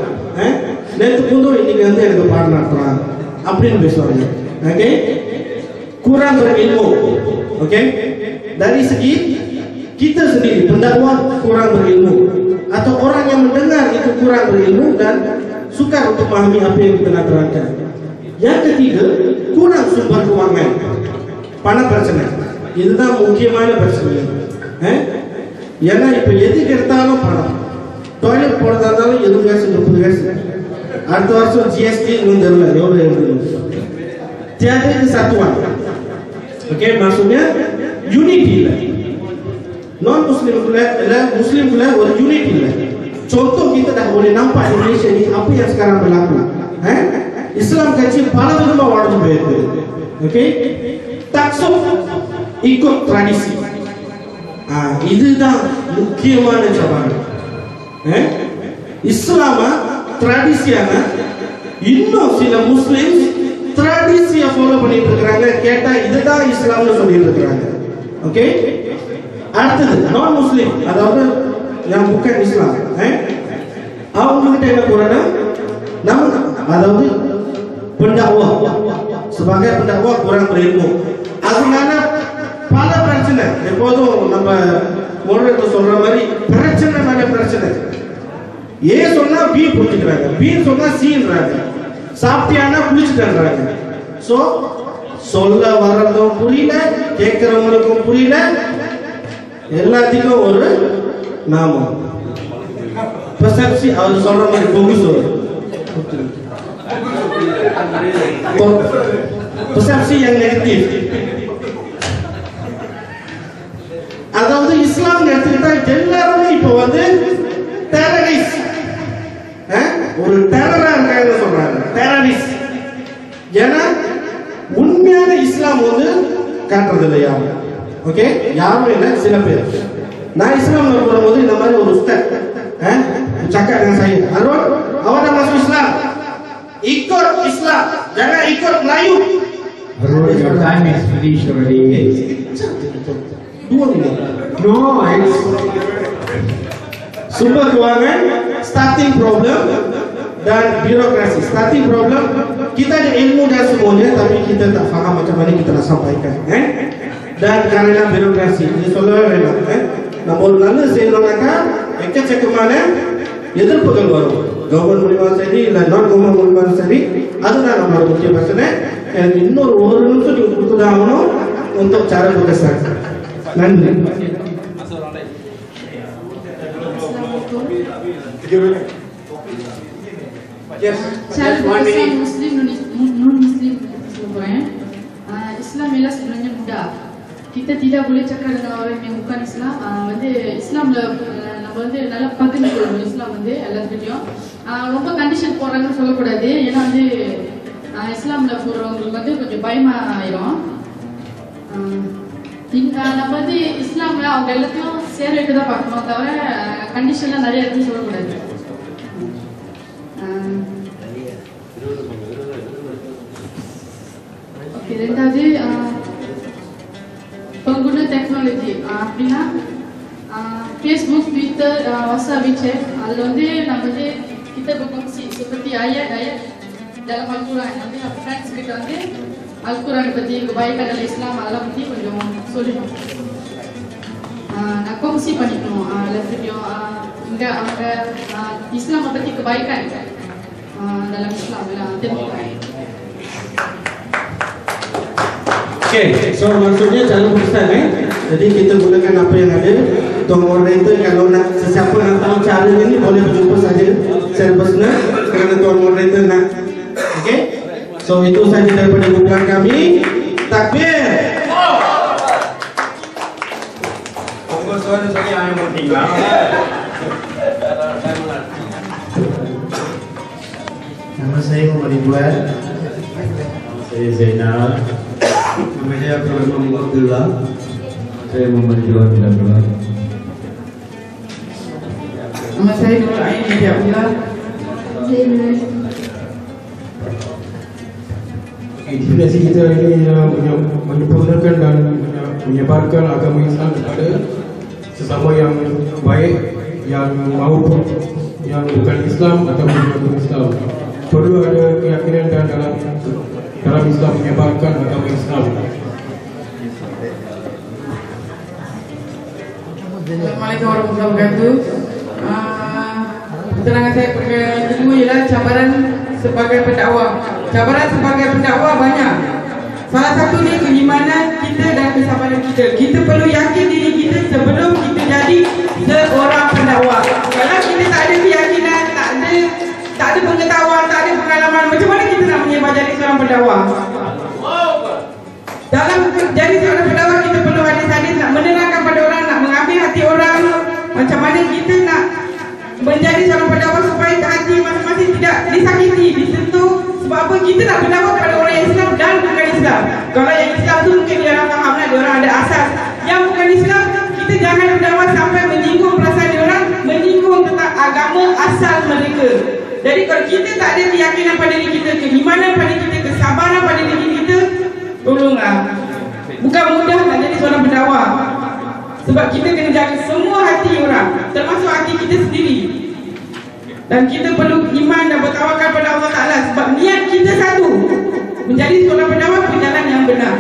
Dan itu pun ini ganti ada partner terang. Apa yang besarnya? Okey? Kurang berilmu. Okey? Dari segi kita sendiri pendakwah kurang berilmu, atau orang yang mendengar itu kurang berilmu dan sukar untuk memahami apa yang kita nak terangkan. Yang ketiga, kurang sumber kewangan. Pana percaya. Itu dah mungkin mana percaya. Yana ipo yedi kertalo pana. Toilet portadalo yedu gas dupugas. Arto GST mundarla yore yore. Tiada kesatuan. Okey, maksudnya unity lah. Non-Muslim pula adalah Muslim pula ஒரு unity lah. Contoh kita dah boleh nampak Indonesia ni apa yang sekarang berlaku. Islam kecil pala விதமா வாழ்ந்து போயிருக்கு. Okey? Taksub ikut tradisi. இதுதான் முக்கியமான cabaran. Islam tradisiயான இன்னும் சில முஸ்லிம் tradisiயை ஃபாலோ பண்ணிட்டு இருக்காங்க. கேட்டா இதுதான் இஸ்லாம்னு சொல்லிட்டு இருக்காங்க. ஓகே? அடுத்தது நான் முஸ்லிம், அதாவது yang bukan Islam. அவங்க கிட்ட என்ன கூறனா, நம்ம அதாவது pendakwah sebagai pendakwah kurang berilmu. அதனால பல பிரச்சனை எப்போதும் நம்ம மொழியில் சொல்ற மாதிரி பிரச்சனை மேல பிரச்சனை. ஏ சொன்னா பி புரிஞ்சுக்கிறாங்க, பி சொன்னா சின்றாங்க, சாப்பிட்டியானா குளிச்சுட்டாங்க. சோ சொல்ல வர்றதும் புரியல, கேட்கிறவங்களுக்கும் புரியல, எல்லாத்துக்கும் ஒரு நாமம் பெர்செப்சி. அவர் சொல்ற மாதிரி போகுஸ் persepsi yang negatif. அதாவது இஸ்லாம் எடுத்துக்கிட்டா எல்லாருமே இப்ப வந்து டெரரிஸ்ட், ஒரு டெரரா இருக்காங்க சொல்றாங்க, டெரரிஸ்ட். ஏன்னா உண்மையான இஸ்லாம் வந்து காட்டுறது இல்லை யாரும். ஓகே, யாரும் இல்லை, சில பேர். நான் இஸ்லாம் வரும்போது இந்த மாதிரி ஒரு Ustad cakap dengan saya, Arun, awak dah masuk Islam, ikut Islam, jangan ikut Melayu. Arun, your time is finished already. 2 minit. No, it's sumber kewangan, starting problem dan birokrasi. Starting problem, kita ada ilmu dan semuanya, tapi kita tak faham macam mana kita nak sampaikan. Dan kerana birokrasi, ini soalnya நம்ம ஒரு நல்ல செய்யணும்னாக்கா எக்கச்சக்கமான எதிர்ப்புகள் வரும். கவர்மெண்ட் மூலியமாக சரி இல்லை நான் கவர்மெண்ட் மூலியமாக சரி, அதுதான் நம்மளோட முக்கிய பிரச்சனை. எனக்கு இன்னொரு 1 நிமிஷம் நீங்கள் கொடுத்துதான் ஆகணும் untuk cara berkesan. Nandri. Yes. Cara berkesan Muslim non-Muslim sebenarnya. Islam ialah sebenarnya mudah. Kita tidak boleh cakap dengan orang yang bukan Islam. Islamல நம்ம நல்லா பகிர்ந்துக்கணும். இஸ்லாம் எல்லாத்துக்கிட்டையும் ரொம்ப கண்டிஷன் போடுறாங்கன்னு சொல்லக்கூடாது. ஏன்னா இஸ்லாம்ல போறவங்களுக்கு கொஞ்சம் பயமா ஆயிரும். நம்ம இஸ்லாம்ல அவங்க எல்லாத்தையும் சேர வைக்க தான் பார்க்கணும், தவிர கண்டிஷன்லாம் நிறைய இருக்குன்னு சொல்லக்கூடாது. ஓகே, ரெண்டாவது pengguna teknologi. அப்படின்னா Facebook, Twitter, WhatsApp, WeChat, அதில் நம்ம kita berkongsi seperti ayat-ayat dalam Al-Quran. Nanti friends kita Al-Quran pati kebaikan dalam Islam அதெல்லாம் பத்தி கொஞ்சம் சொல்லணும். நான் kongsi பண்ணிக்கணும் live video. இங்க அவங்க Islam பத்தி kebaikan dalam Islam lah. Okay, so maksudnya cara berkesan Jadi kita gunakan apa yang ada. Tuan moderator kalau nak sesiapa nak tahu cara ini boleh berjumpa saja secara personal kerana tuan moderator nak. Okay, so itu saja daripada kumpulan kami. Takbir. Tunggu suara saya yang mau tinggal. Nama saya Muhammad Iqbal. Nama saya Zainal. Nama saya Abdullah. Saya Muhammad Jual bin Abdullah. Nama saya Nur Ain bin Abdullah. Definisi kita ini menyempurnakan dan menyebarkan agama Islam kepada sesama yang baik, yang maupun yang bukan Islam atau bukan Islam. Perlu ada keyakinan dan dalam Islam menyebarkan agama Islam. Assalamualaikum warahmatullahi wabarakatuh. Keterangan saya yang kedua ialah cabaran sebagai pendakwah. Cabaran sebagai pendakwah banyak. Salah satunya keimanan kita dan kesabaran kita. Kita perlu yakin diri kita sebelum kita jadi seorang pendakwah. Kalau kita tak ada keyakinan, tak ada pengetahuan, tak ada pengalaman, macam mana kita nak menyebar jadi seorang pendakwah? Dalam jadi seorang pendakwah kita perlu hadis-hadis nak menerangkan pada orang, nak mengambil hati orang. Macam mana kita nak menjadi seorang pendakwah supaya hati masing-masing tidak disakiti, disentuh. Sebab apa? Kita nak pendakwah pada orang yang Islam dan bukan Islam. Kalau yang Islam tu mungkin dia orang faham lah, dia orang ada asas. Yang bukan Islam, kita jangan pendakwah sampai menyinggung perasaan dia orang, menyinggung tentang agama asal mereka. Jadi kalau kita tak ada keyakinan pada diri kita, keimanan pada kita, kesabaran pada diri kita, tolonglah. Bukan mudah nak jadi seorang pendakwah. Sebab kita kena jaga semua hati orang, termasuk hati kita sendiri. Dan kita perlu iman dan bertawakal pada Allah Ta'ala. Sebab niat kita satu, menjadi seorang pendakwah berjalan yang benar.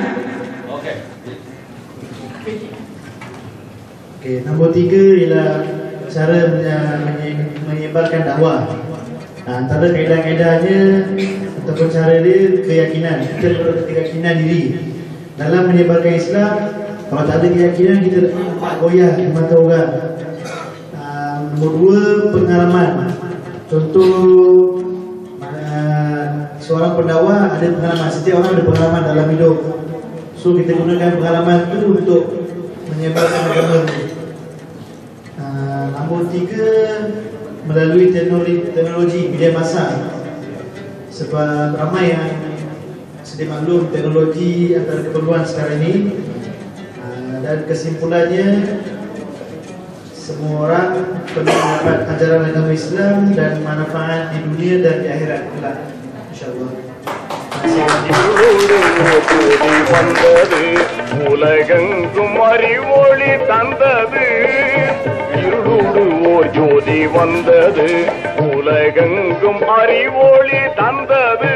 Okey, nombor 3 ialah cara menyebarkan dakwah. Antara kaedah-kaedahnya ataupun cara dia keyakinan. Kita perlu keyakinan diri dalam menyebarkan Islam. Kalau tak ada keyakinan, kita tak goyah di mata orang. Nombor 2, pengalaman. Contoh, seorang pendakwah ada pengalaman. Setiap orang ada pengalaman dalam hidup. So kita gunakan pengalaman itu untuk menyebarkan agama. Nombor 3, melalui teknologi media masa. Sebab ramai yang sedia maklum teknologi antara keperluan sekarang ini. Dan kesimpulannya, semua orang perlu mendapat ajaran agama Islam dan manfaat di dunia dan di akhirat kelak, insyaAllah. உலகெங்கும் அறிவொளி தந்தது, இருளோடு ஓர் ஜோதி வந்தது. உலகெங்கும் அறிவொளி தந்தது.